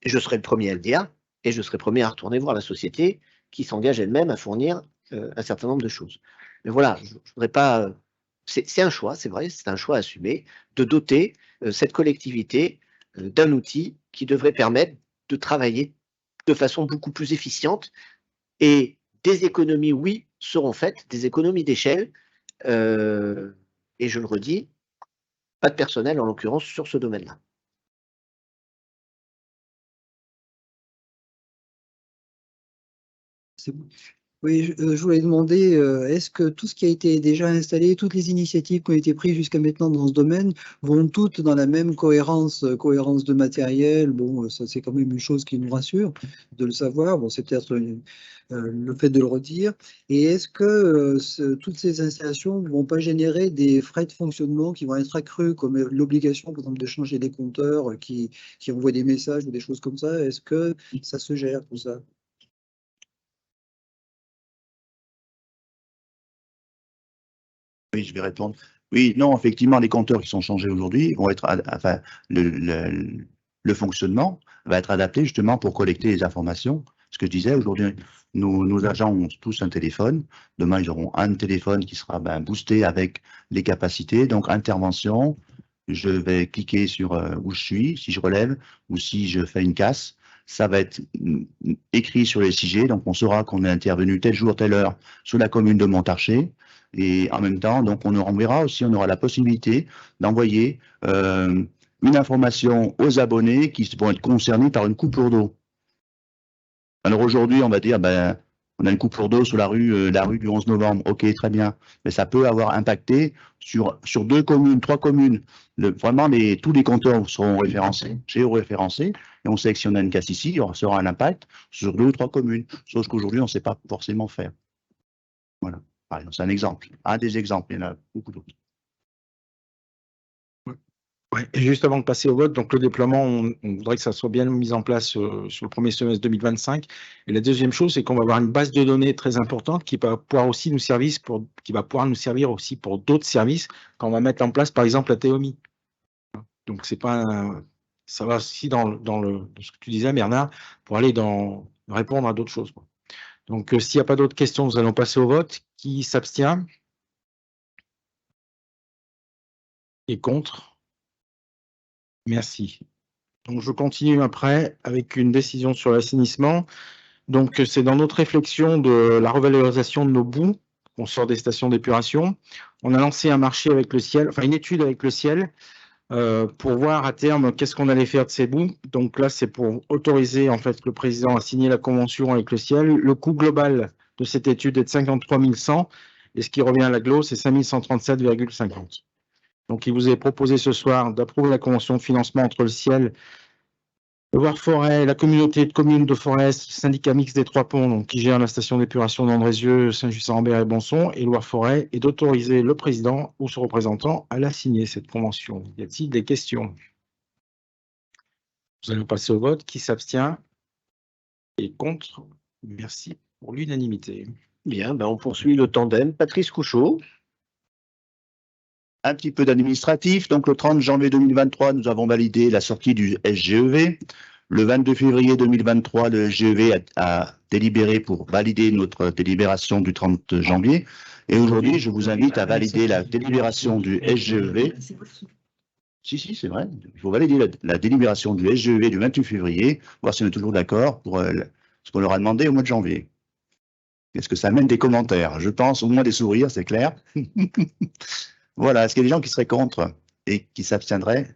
Et je serai le premier à le dire, et je serai premier à retourner voir la société qui s'engage elle-même à fournir un certain nombre de choses. Mais voilà, je ne voudrais pas. C'est un choix, c'est vrai, c'est un choix assumé de doter cette collectivité d'un outil qui devrait permettre de travailler de façon beaucoup plus efficiente, et des économies, oui, seront faites, des économies d'échelle, et je le redis, pas de personnel en l'occurrence sur ce domaine-là. C'est bon. Oui, je voulais demander, est-ce que tout ce qui a été déjà installé, toutes les initiatives qui ont été prises jusqu'à maintenant dans ce domaine vont toutes dans la même cohérence de matériel? Bon, ça c'est quand même une chose qui nous rassure de le savoir. Bon, c'est peut-être le fait de le redire. Et est-ce que toutes ces installations ne vont pas générer des frais de fonctionnement qui vont être accrus, comme l'obligation, par exemple, de changer des compteurs qui envoient des messages ou des choses comme ça? Est-ce que ça se gère tout ça? Oui, je vais répondre. Oui, non, effectivement, les compteurs qui sont changés aujourd'hui vont être, enfin, le fonctionnement va être adapté justement pour collecter les informations. Ce que je disais, aujourd'hui, nos agents ont tous un téléphone. Demain, ils auront un téléphone qui sera boosté avec les capacités. Donc, intervention, je vais cliquer sur où je suis, si je relève ou si je fais une casse. Ça va être écrit sur les SIG, donc on saura qu'on est intervenu tel jour, telle heure sur la commune de Montarcher. Et en même temps, donc on enverra aussi, on aura la possibilité d'envoyer une information aux abonnés qui vont être concernés par une coupure d'eau. Alors aujourd'hui, on va dire, on a une coupure d'eau sur la rue du 11 novembre. Ok, très bien. Mais ça peut avoir impacté sur 2 communes, 3 communes. Vraiment, tous les compteurs seront référencés, géoréférencés. Et on sait que si on a une casse ici, il y aura un impact sur 2 ou 3 communes. Sauf qu'aujourd'hui, on ne sait pas forcément faire. Voilà. C'est un exemple. Un des exemples. Il y en a beaucoup d'autres. Ouais, et juste avant de passer au vote, donc le déploiement, on voudrait que ça soit bien mis en place sur le premier semestre 2025. Et la deuxième chose, c'est qu'on va avoir une base de données très importante qui va pouvoir aussi nous servir aussi pour d'autres services quand on va mettre en place, par exemple, la TOMI. Donc c'est pas ça va aussi dans ce que tu disais, Bernard, pour aller répondre à d'autres choses. Donc s'il n'y a pas d'autres questions, nous allons passer au vote. Qui s'abstient? Et contre? Merci. Donc, je continue après avec une décision sur l'assainissement. Donc, c'est dans notre réflexion de la revalorisation de nos boues qu'on sort des stations d'épuration. On a lancé un marché avec le ciel, enfin une étude avec le ciel pour voir à terme qu'est-ce qu'on allait faire de ces boues. Donc là, c'est pour autoriser en fait le président à signer la convention avec le ciel. Le coût global de cette étude est de 53 100 et ce qui revient à l'agglo, c'est 5 137,50. Donc, il vous est proposé ce soir d'approuver la convention de financement entre le ciel, le Loire Forêt, la communauté de communes de Forest, le syndicat mixte des Trois Ponts, donc, qui gère la station d'épuration d'Andrézieux, Saint-Just-Saint-Rambert et Bonson, et Loire Forêt, et d'autoriser le président ou son représentant à la signer, cette convention. Y a-t-il des questions? Nous allons passer au vote. Qui s'abstient? Et contre? Merci pour l'unanimité. Bien, on poursuit le tandem. Patrice Couchot. Un petit peu d'administratif. Donc, le 30 janvier 2023, nous avons validé la sortie du SGEV. Le 22 février 2023, le SGEV a délibéré pour valider notre délibération du 30 janvier. Et aujourd'hui, je vous invite à valider la délibération du SGEV. Si, c'est vrai. Il faut valider la délibération du SGEV du 28 février, voir si on est toujours d'accord pour ce qu'on leur a demandé au mois de janvier. Est-ce que ça amène des commentaires? Je pense au moins des sourires, c'est clair. Voilà, est-ce qu'il y a des gens qui seraient contre et qui s'abstiendraient?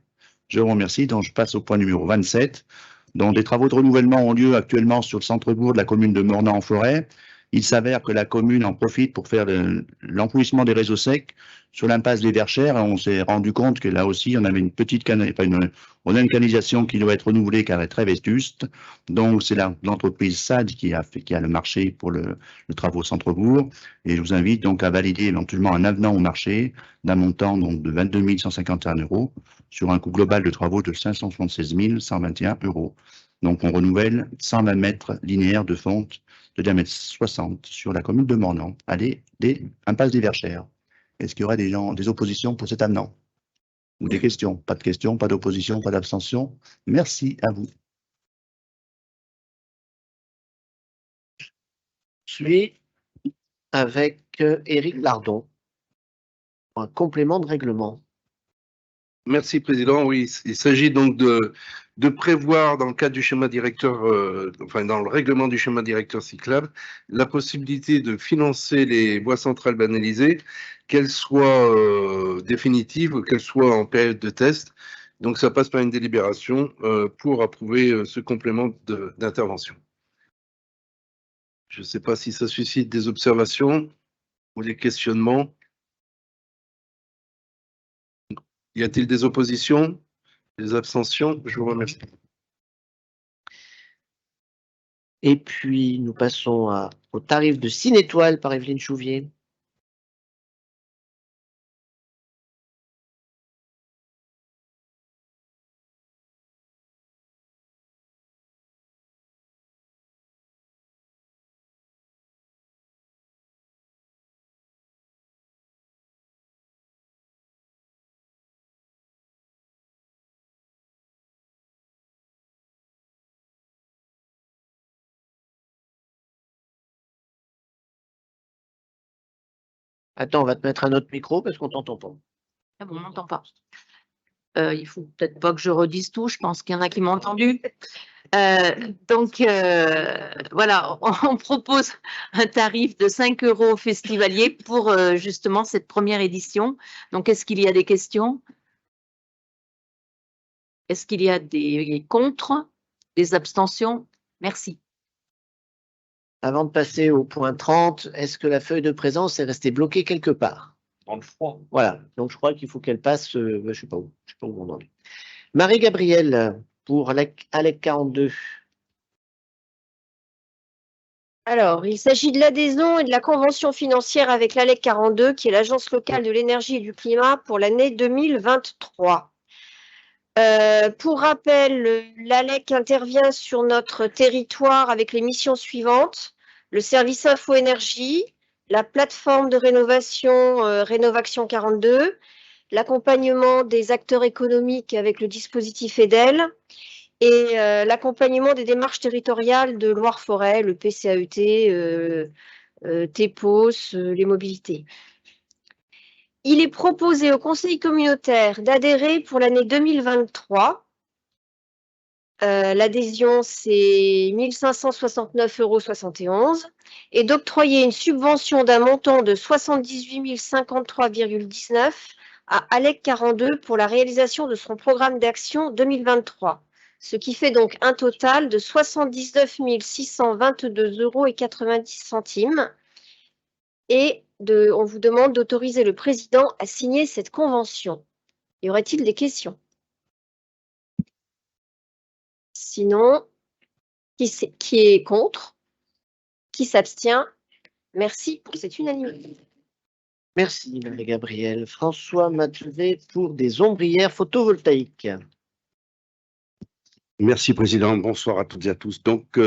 Je vous remercie. Donc, je passe au point numéro 27. Donc, des travaux de renouvellement ont lieu actuellement sur le centre-bourg de la commune de Mornan-en-Forêt. Il s'avère que la commune en profite pour faire l'enfouissement des réseaux secs sur l'impasse des Verchères. On s'est rendu compte que là aussi, on avait une petite on a une canalisation qui doit être renouvelée car elle est très vétuste. Donc, c'est l'entreprise SAD qui a le marché pour le travaux centre-bourg. Et je vous invite donc à valider éventuellement un avenant au marché d'un montant donc de 22 151 € sur un coût global de travaux de 576 121 €. Donc, on renouvelle 120 mètres linéaires de fonte de diamètre 60 sur la commune de Mornan, impasse des Verchères. Est-ce qu'il y aura des oppositions pour cet avenant? Ou des questions? Pas de questions, pas d'opposition, pas d'abstention. Merci à vous. Suis avec Éric Lardon pour un complément de règlement. Merci, Président. Oui, il s'agit donc de prévoir dans le cadre du schéma directeur, enfin dans le règlement du schéma directeur cyclable, la possibilité de financer les voies centrales banalisées, qu'elles soient définitives ou qu'elles soient en période de test. Donc ça passe par une délibération pour approuver ce complément d'intervention. Je ne sais pas si ça suscite des observations ou des questionnements. Y a-t-il des oppositions, des abstentions? Je vous remercie. Et puis, nous passons au tarif de 6 étoiles par Evelyne Chouvier. Attends, on va te mettre un autre micro parce qu'on t'entend pas. Ah bon, on m'entend pas. Il faut peut-être pas que je redise tout, je pense qu'il y en a qui m'ont entendu. Voilà, on propose un tarif de 5 € festivalier pour justement cette première édition. Donc, est-ce qu'il y a des questions? Est-ce qu'il y a des contre, des abstentions? Merci. Avant de passer au point 30, est-ce que la feuille de présence est restée bloquée quelque part? Dans le froid. Voilà, donc je crois qu'il faut qu'elle passe, je ne sais pas où on en est. Marie-Gabrielle, pour ALEC 42. Alors, il s'agit de l'adhésion et de la convention financière avec l'ALEC 42, qui est l'Agence locale de l'énergie et du climat pour l'année 2023. Pour rappel, l'ALEC intervient sur notre territoire avec les missions suivantes: le service info énergie, la plateforme de rénovation Rénovaction 42, l'accompagnement des acteurs économiques avec le dispositif EDEL et l'accompagnement des démarches territoriales de Loire-Forêt, le PCAET, TEPOS, les mobilités. Il est proposé au conseil communautaire d'adhérer pour l'année 2023. L'adhésion, c'est 1 569,71 € et d'octroyer une subvention d'un montant de 78 053,19 € à ALEC 42 pour la réalisation de son programme d'action 2023, ce qui fait donc un total de 79 622,90 € et on vous demande d'autoriser le président à signer cette convention. Y aurait-il des questions? Sinon, qui est contre? Qui s'abstient? Merci pour cette unanimité. Merci, Marie-Gabrielle. François Mathieu pour des ombrières photovoltaïques. Merci, Président. Bonsoir à toutes et à tous. Donc,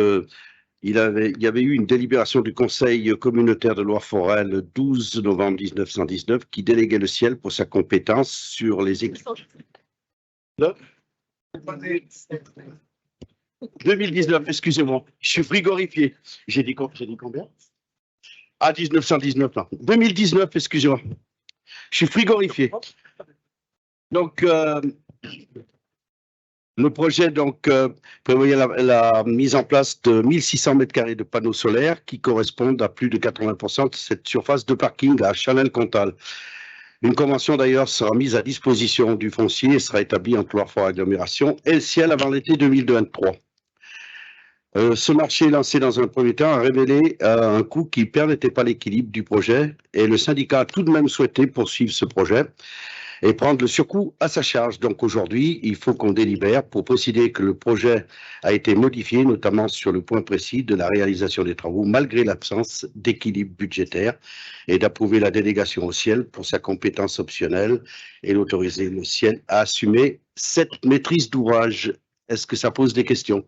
il y avait eu une délibération du Conseil communautaire de Loire-Forêt le 12 novembre 1919 qui déléguait le ciel pour sa compétence sur les équipes. 2019, excusez-moi, je suis frigorifié. J'ai dit combien? Ah, 1919, non. 2019, excusez-moi. Je suis frigorifié. Donc, le projet prévoyait la mise en place de 1600 m² de panneaux solaires qui correspondent à plus de 80% de cette surface de parking à Chanel-Comtal. Une convention d'ailleurs sera mise à disposition du foncier et sera établie entre Loire-Forêt Agglomération et le ciel avant l'été 2023. Ce marché lancé dans un premier temps a révélé un coût qui ne permettait pas l'équilibre du projet et le syndicat a tout de même souhaité poursuivre ce projet et prendre le surcoût à sa charge. Donc aujourd'hui, il faut qu'on délibère pour préciser que le projet a été modifié, notamment sur le point précis de la réalisation des travaux, malgré l'absence d'équilibre budgétaire, et d'approuver la délégation au ciel pour sa compétence optionnelle et d'autoriser le ciel à assumer cette maîtrise d'ouvrage. Est-ce que ça pose des questions?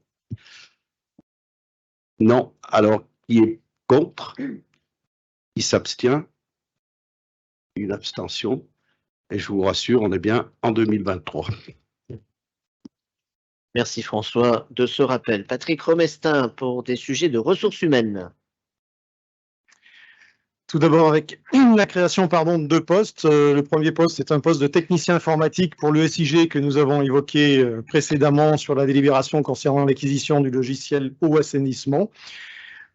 Non. Alors, qui est contre? Qui s'abstient? Une abstention. Et je vous rassure, on est bien en 2023. Merci François de ce rappel. Patrick Romestin pour des sujets de ressources humaines. Tout d'abord avec la création de 2 postes. Le premier poste, c'est un poste de technicien informatique pour le SIG que nous avons évoqué précédemment sur la délibération concernant l'acquisition du logiciel eau assainissement.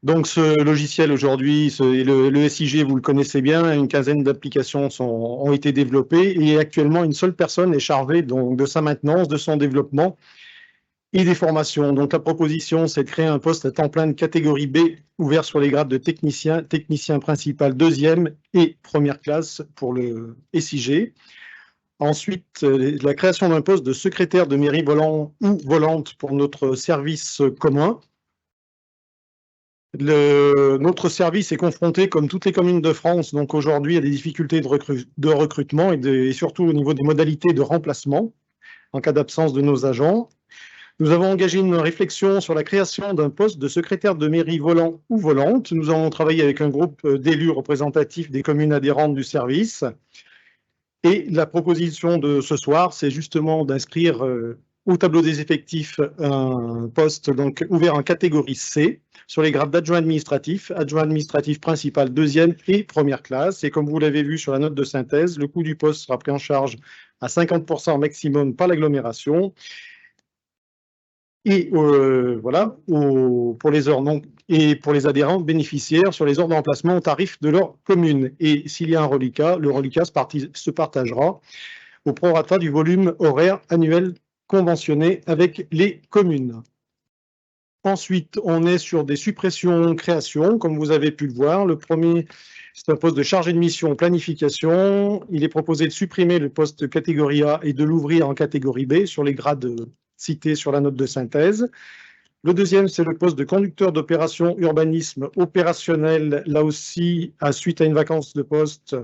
Donc ce logiciel aujourd'hui, le SIG, vous le connaissez bien, une quinzaine d'applications ont été développées et actuellement une seule personne est chargée donc, de sa maintenance, de son développement et des formations. Donc la proposition, c'est de créer un poste à temps plein de catégorie B ouvert sur les grades de technicien, technicien principal 2e et première classe pour le SIG. Ensuite, la création d'un poste de secrétaire de mairie volant ou volante pour notre service commun. Notre service est confronté, comme toutes les communes de France, donc aujourd'hui à des difficultés de recrutement et surtout au niveau des modalités de remplacement en cas d'absence de nos agents. Nous avons engagé une réflexion sur la création d'un poste de secrétaire de mairie volant ou volante. Nous avons travaillé avec un groupe d'élus représentatifs des communes adhérentes du service. Et la proposition de ce soir, c'est justement d'inscrire au tableau des effectifs un poste donc ouvert en catégorie C sur les grades d'adjoint administratif principal 2e et première classe. Et comme vous l'avez vu sur la note de synthèse, le coût du poste sera pris en charge à 50% maximum par l'agglomération. Et voilà, pour les heures et pour les adhérents bénéficiaires sur les heures d'emplacement au tarif de leur commune. Et s'il y a un reliquat, le reliquat se partagera au prorata du volume horaire annuel conventionné avec les communes. Ensuite, on est sur des suppressions-créations, comme vous avez pu le voir. Le premier, c'est un poste de chargé de mission planification. Il est proposé de supprimer le poste catégorie A et de l'ouvrir en catégorie B sur les grades cités sur la note de synthèse. Le deuxième, c'est le poste de conducteur d'opération urbanisme opérationnel. Là aussi, suite à une vacance de poste,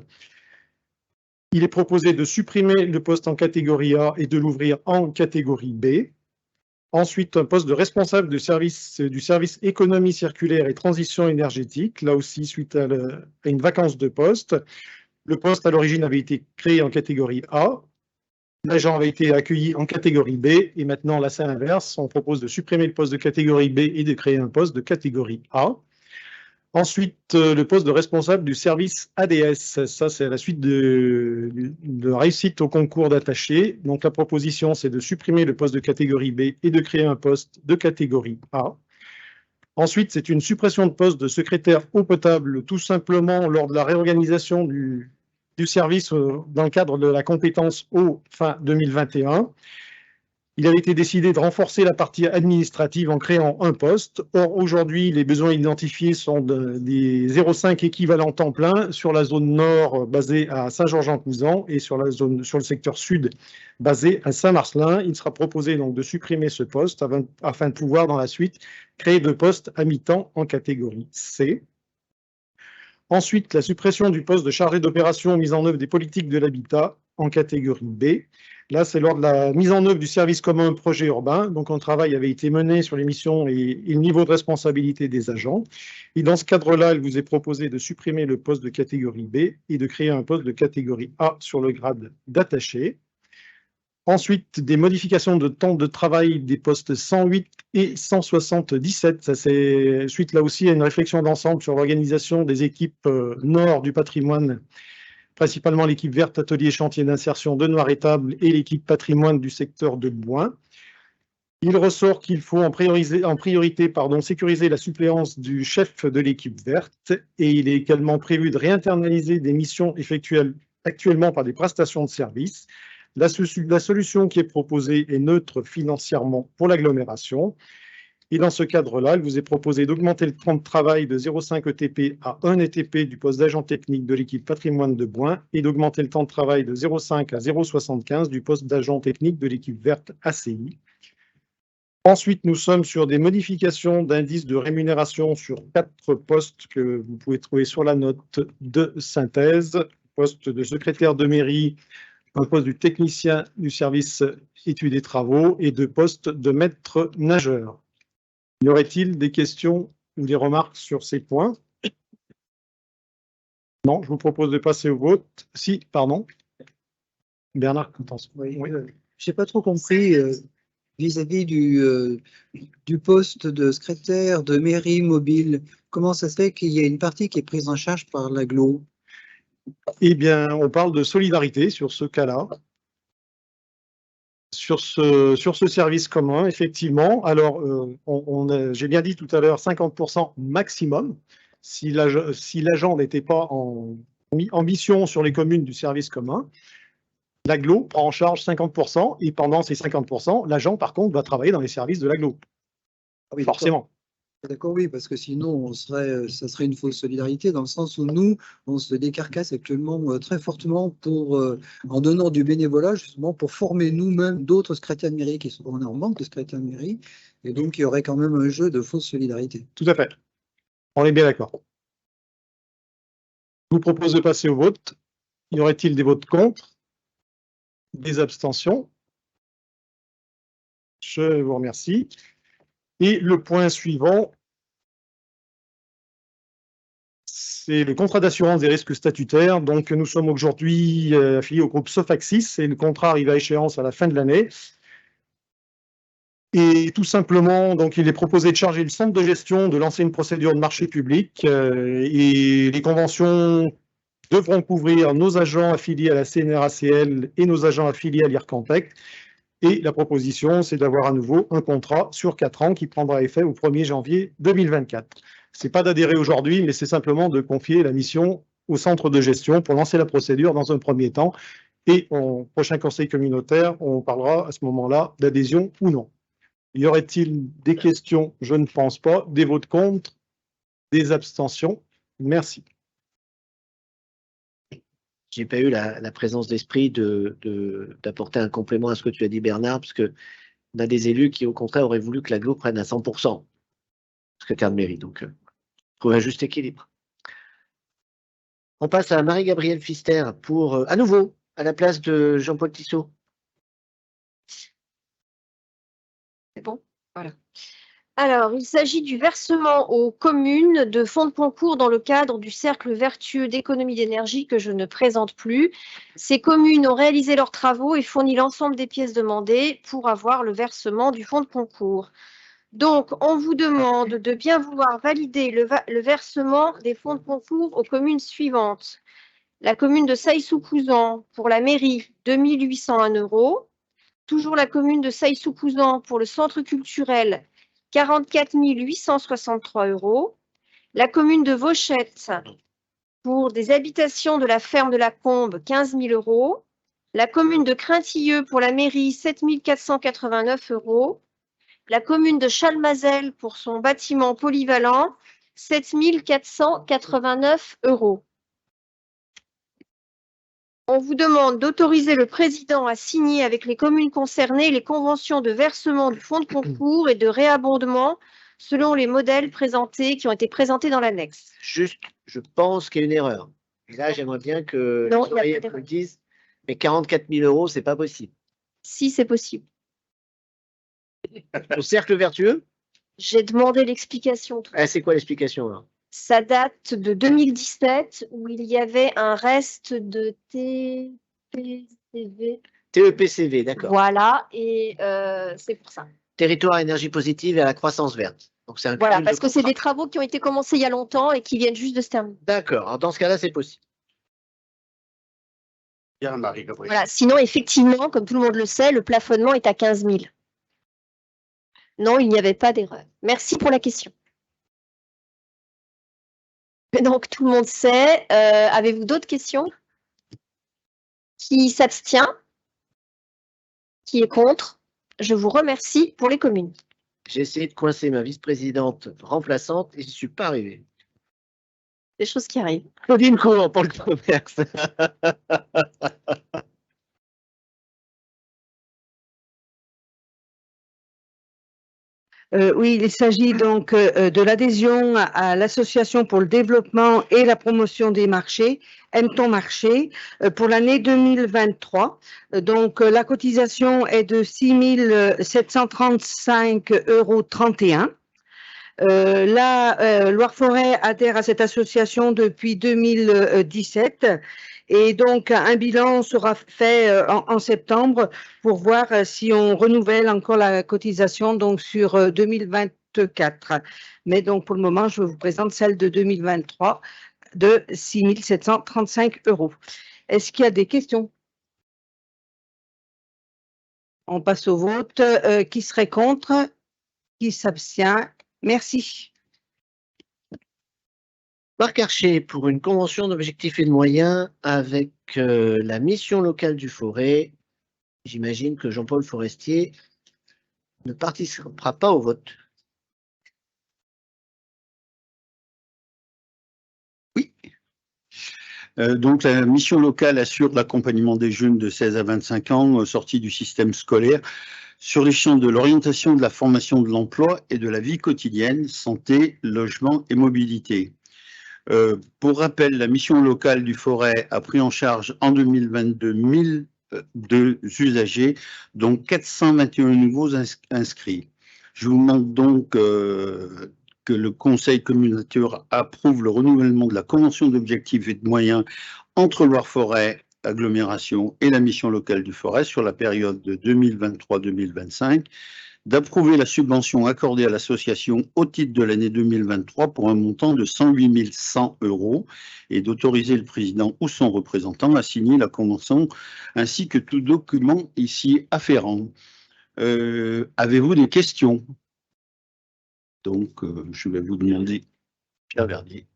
il est proposé de supprimer le poste en catégorie A et de l'ouvrir en catégorie B. Ensuite, un poste de responsable du service économie circulaire et transition énergétique. Là aussi, suite à une vacance de poste. Le poste à l'origine avait été créé en catégorie A. L'agent avait été accueilli en catégorie B et maintenant, là, c'est l'inverse. On propose de supprimer le poste de catégorie B et de créer un poste de catégorie A. Ensuite, le poste de responsable du service ADS. Ça, c'est à la suite de réussite au concours d'attaché. Donc, la proposition, c'est de supprimer le poste de catégorie B et de créer un poste de catégorie A. Ensuite, c'est une suppression de poste de secrétaire eau potable, tout simplement lors de la réorganisation du service dans le cadre de la compétence eau fin 2021. Il avait été décidé de renforcer la partie administrative en créant un poste. Or, aujourd'hui, les besoins identifiés sont des 0,5 équivalents temps plein sur la zone nord basée à Saint-Georges-en-Couzan et sur le secteur sud basé à Saint-Marcelin. Il sera proposé donc de supprimer ce poste afin de pouvoir, dans la suite, créer 2 postes à mi-temps en catégorie C. Ensuite, la suppression du poste de chargé d'opération mise en œuvre des politiques de l'habitat en catégorie B. Là, c'est lors de la mise en œuvre du service commun projet urbain. Donc, un travail avait été mené sur les missions et le niveau de responsabilité des agents. Et dans ce cadre-là, il vous est proposé de supprimer le poste de catégorie B et de créer un poste de catégorie A sur le grade d'attaché. Ensuite, des modifications de temps de travail des postes 108 et 177. Ça, c'est suite là aussi à une réflexion d'ensemble sur l'organisation des équipes nord du patrimoine, principalement l'équipe verte atelier chantier d'insertion de Noiretable et l'équipe patrimoine du secteur de Bouin. Il ressort qu'il faut en priorité sécuriser la suppléance du chef de l'équipe verte et il est également prévu de réinternaliser des missions effectuées actuellement par des prestations de services. La solution qui est proposée est neutre financièrement pour l'agglomération. Et dans ce cadre-là, il vous est proposé d'augmenter le temps de travail de 0,5 ETP à 1 ETP du poste d'agent technique de l'équipe patrimoine de Bouin et d'augmenter le temps de travail de 0,5 à 0,75 du poste d'agent technique de l'équipe verte ACI. Ensuite, nous sommes sur des modifications d'indices de rémunération sur 4 postes que vous pouvez trouver sur la note de synthèse. Poste de secrétaire de mairie, un poste du technicien du service études et travaux et 2 postes de maître nageur. Y aurait-il des questions ou des remarques sur ces points? Non, je vous propose de passer au vote. Si, pardon. Bernard Contenson. Oui. Je n'ai pas trop compris vis-à-vis du poste de secrétaire de mairie mobile. comment ça se fait qu'il y a une partie qui est prise en charge par l'agglo? Eh bien, on parle de solidarité sur ce cas-là. Sur ce service commun, effectivement. Alors, j'ai bien dit tout à l'heure 50% maximum. Si l'agent n'était pas en mission sur les communes du service commun, l'agglo prend en charge 50% et pendant ces 50%, l'agent, par contre, va travailler dans les services de l'agglo. Ah oui, forcément. D'accord, oui, parce que sinon, ça serait une fausse solidarité dans le sens où nous, on se décarcasse actuellement très fortement en donnant du bénévolat, justement, pour former nous-mêmes d'autres secrétaires de mairie qui sont en manque de secrétaires de mairie. Et donc, il y aurait quand même un jeu de fausse solidarité. Tout à fait. On est bien d'accord. Je vous propose de passer au vote. Y aurait-il des votes contre? Des abstentions? Je vous remercie. Et le point suivant, c'est le contrat d'assurance des risques statutaires. Donc, nous sommes aujourd'hui affiliés au groupe Sofaxis et le contrat arrive à échéance à la fin de l'année. Et tout simplement, donc, il est proposé de charger le centre de gestion de lancer une procédure de marché public et les conventions devront couvrir nos agents affiliés à la CNRACL et nos agents affiliés à l'IRCANTEC. Et la proposition, c'est d'avoir à nouveau un contrat sur 4 ans qui prendra effet au 1er janvier 2024. Ce n'est pas d'adhérer aujourd'hui, mais c'est simplement de confier la mission au centre de gestion pour lancer la procédure dans un premier temps. Et au prochain conseil communautaire, on parlera à ce moment-là d'adhésion ou non. Y aurait-il des questions? Je ne pense pas. Des votes contre? Des abstentions? Merci. J'ai pas eu la présence d'esprit d'apporter un complément à ce que tu as dit, Bernard, parce que on a des élus qui, au contraire, auraient voulu que l'agglo prenne à 100%, secrétaire de mairie. Donc, trouver un juste équilibre. On passe à Marie-Gabrielle Pfister pour, à nouveau, à la place de Jean-Paul Tissot. C'est bon, voilà. Alors, il s'agit du versement aux communes de fonds de concours dans le cadre du cercle vertueux d'économie d'énergie que je ne présente plus. Ces communes ont réalisé leurs travaux et fourni l'ensemble des pièces demandées pour avoir le versement du fonds de concours. Donc, on vous demande de bien vouloir valider le versement des fonds de concours aux communes suivantes. La commune de Sailly-sous-Couzan pour la mairie, 2 801 €. Toujours la commune de Sailly-sous-Couzan pour le centre culturel, 44 863 €. La commune de Vauchette pour des habitations de la ferme de la Combe, 15 000 €. La commune de Craintilleux pour la mairie, 7 489 €. La commune de Chalmazel pour son bâtiment polyvalent, 7 489 €. On vous demande d'autoriser le président à signer avec les communes concernées les conventions de versement du fonds de concours et de réabondement selon les modèles qui ont été présentés dans l'annexe. Juste, je pense qu'il y a une erreur. Et là, j'aimerais bien que les oreillettes me disent, mais 44 000 €, c'est pas possible. Si, c'est possible. Au cercle vertueux? J'ai demandé l'explication. C'est quoi l'explication là? Ça date de 2017 où il y avait un reste de TEPCV. TEPCV, d'accord. Voilà, et c'est pour ça. Territoire à énergie positive et à la croissance verte. Donc c'est un voilà, parce que c'est des travaux qui ont été commencés il y a longtemps et qui viennent juste de se terminer. D'accord, alors dans ce cas-là, c'est possible. Bien, Marie-Gabrielle. Voilà, sinon, effectivement, comme tout le monde le sait, le plafonnement est à 15 000. Non, il n'y avait pas d'erreur. Merci pour la question. Donc, tout le monde sait. Avez-vous d'autres questions? Qui s'abstient? Qui est contre? Je vous remercie pour les communes. J'ai essayé de coincer ma vice-présidente remplaçante et je n'y suis pas arrivé. Des choses qui arrivent. Claudine Courant pour le commerce. Oui, il s'agit donc de l'adhésion à l'association pour le développement et la promotion des marchés, Aime-ton marché, pour l'année 2023. Donc, la cotisation est de 6 735,31 €. La Loire-Forêt adhère à cette association depuis 2017. Et donc, un bilan sera fait en septembre pour voir si on renouvelle encore la cotisation donc sur 2023 2024. Mais donc, pour le moment, je vous présente celle de 2023 de 6 735 €. Est-ce qu'il y a des questions? On passe au vote. Qui serait contre? Qui s'abstient? Merci. Marc Archer pour une convention d'objectifs et de moyens avec la mission locale du Forêt. J'imagine que Jean-Paul Forestier ne participera pas au vote. Donc, la mission locale assure l'accompagnement des jeunes de 16 à 25 ans sortis du système scolaire sur les champs de l'orientation, de la formation, de l'emploi et de la vie quotidienne, santé, logement et mobilité. Pour rappel, la mission locale du Forêt a pris en charge en 2022 1002 usagers, dont 421 nouveaux inscrits. Je vous demande donc que le Conseil communautaire approuve le renouvellement de la convention d'objectifs et de moyens entre Loire-Forêt Agglomération et la mission locale du Forêt sur la période de 2023-2025, d'approuver la subvention accordée à l'association au titre de l'année 2023 pour un montant de 108 100 € et d'autoriser le président ou son représentant à signer la convention ainsi que tout document ici afférent. Avez-vous des questions? Donc, je vais vous demander, Pierre Verdier.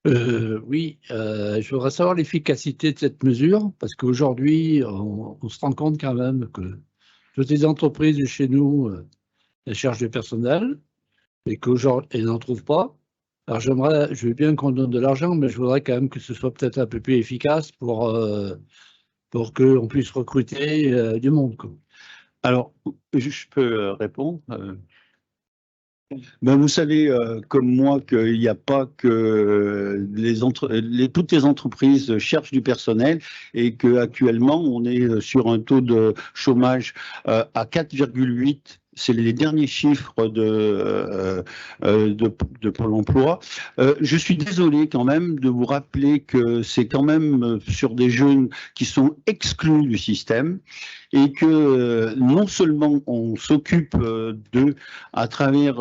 Oui, je voudrais savoir l'efficacité de cette mesure, parce qu'aujourd'hui, on se rend compte quand même que toutes les entreprises de chez nous, elles cherchent du personnel et qu'elles n'en trouvent pas. Alors, je veux bien qu'on donne de l'argent, mais je voudrais quand même que ce soit peut-être un peu plus efficace pour qu'on puisse recruter du monde, quoi. Alors, je peux répondre. Ben, vous savez, comme moi, qu'il n'y a pas que toutes les entreprises cherchent du personnel et qu'actuellement, on est sur un taux de chômage à 4,8. C'est les derniers chiffres de Pôle emploi. Je suis désolé quand même de vous rappeler que c'est quand même sur des jeunes qui sont exclus du système et que non seulement on s'occupe d'eux à travers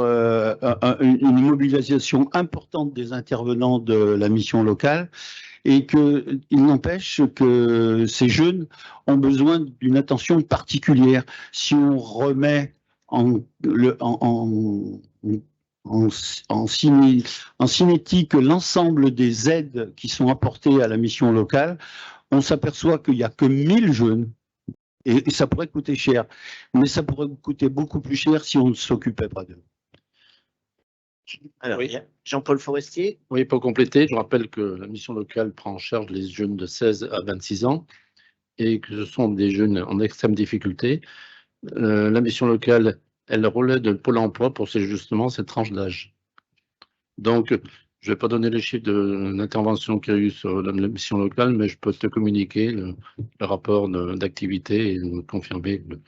une mobilisation importante des intervenants de la mission locale, et qu'il n'empêche que ces jeunes ont besoin d'une attention particulière. Si on remet en cinétique l'ensemble des aides qui sont apportées à la mission locale, on s'aperçoit qu'il n'y a que 1000 jeunes. Et ça pourrait coûter cher. Mais ça pourrait coûter beaucoup plus cher si on ne s'occupait pas d'eux. Alors, oui. Jean-Paul Forestier. Oui, pour compléter, je rappelle que la mission locale prend en charge les jeunes de 16 à 26 ans et que ce sont des jeunes en extrême difficulté. La mission locale, elle relève de Pôle emploi pour justement cette tranche d'âge. Donc, je ne vais pas donner les chiffres de l'intervention qu'il y a eu sur la mission locale, mais je peux te communiquer le rapport d'activité et confirmer qu'il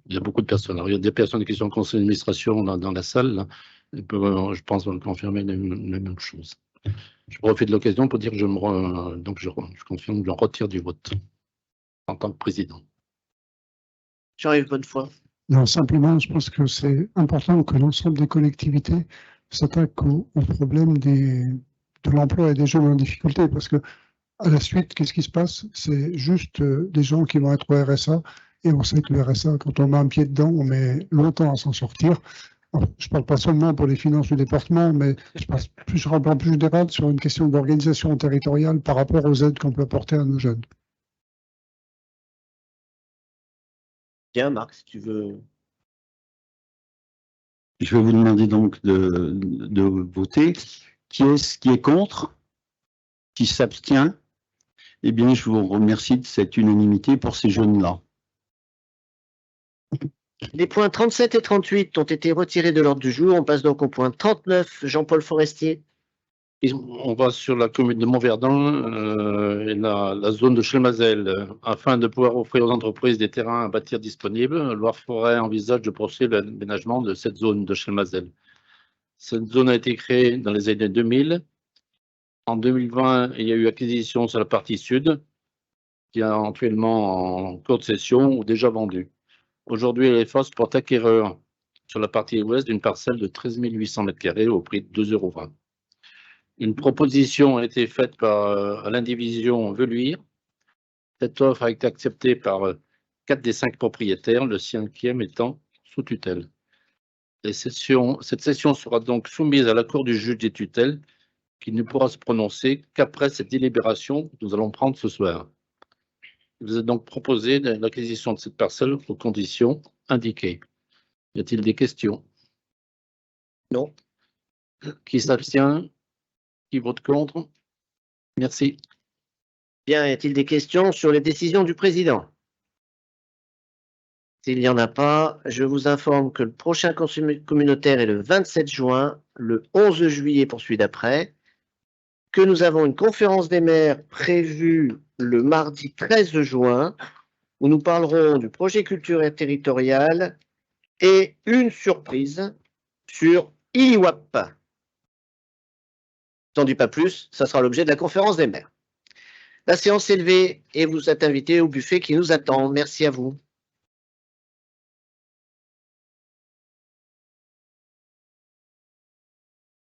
y a beaucoup de personnes. Alors, il y a des personnes qui sont en conseil d'administration dans la salle, là, et je pense qu'on confirmer la même chose. Je profite de l'occasion pour dire que je confirme que je retire du vote en tant que président. Jean-Yves Bonnefoy. Non, simplement, je pense que c'est important que l'ensemble des collectivités s'attaquent au problème de l'emploi et des jeunes en difficulté, parce que à la suite, qu'est-ce qui se passe? C'est juste des gens qui vont être au RSA, et on sait que le RSA, quand on met un pied dedans, on met longtemps à s'en sortir. Alors, je ne parle pas seulement pour les finances du département, mais je parle plus général sur une question d'organisation territoriale par rapport aux aides qu'on peut apporter à nos jeunes. Bien, Marc, si tu veux. Je vais vous demander donc de voter. Qui est contre? Qui s'abstient? Eh bien, je vous remercie de cette unanimité pour ces jeunes-là. Les points 37 et 38 ont été retirés de l'ordre du jour. On passe donc au point 39. Jean-Paul Forestier. On va sur la commune de Montverdun et la zone de Chelmazel. Afin de pouvoir offrir aux entreprises des terrains à bâtir disponibles, Loire-Forêt envisage de poursuivre l'aménagement de cette zone de Chelmazel. Cette zone a été créée dans les années 2000. En 2020, il y a eu acquisition sur la partie sud, qui est actuellement en cours de cession ou déjà vendue. Aujourd'hui, l'EFOS porte acquéreur sur la partie ouest d'une parcelle de 13 800 m² au prix de 2,20 €. Une proposition a été faite à l'indivision Veluire. Cette offre a été acceptée par 4 des 5 propriétaires, le 5e étant sous tutelle. Cette session sera donc soumise à l'accord du juge des tutelles, qui ne pourra se prononcer qu'après cette délibération que nous allons prendre ce soir. Il vous est donc proposé l'acquisition de cette parcelle aux conditions indiquées. Y a-t-il des questions? Non. Qui s'abstient? Qui vote contre? Merci. Bien, y a-t-il des questions sur les décisions du président? S'il n'y en a pas, je vous informe que le prochain conseil communautaire est le 27 juin, le 11 juillet pour celui d'après, que nous avons une conférence des maires prévue le mardi 13 juin, où nous parlerons du projet culturel territorial et une surprise sur IWAP. N'en dis pas plus, ça sera l'objet de la conférence des maires. La séance est levée et vous êtes invités au buffet qui nous attend. Merci à vous.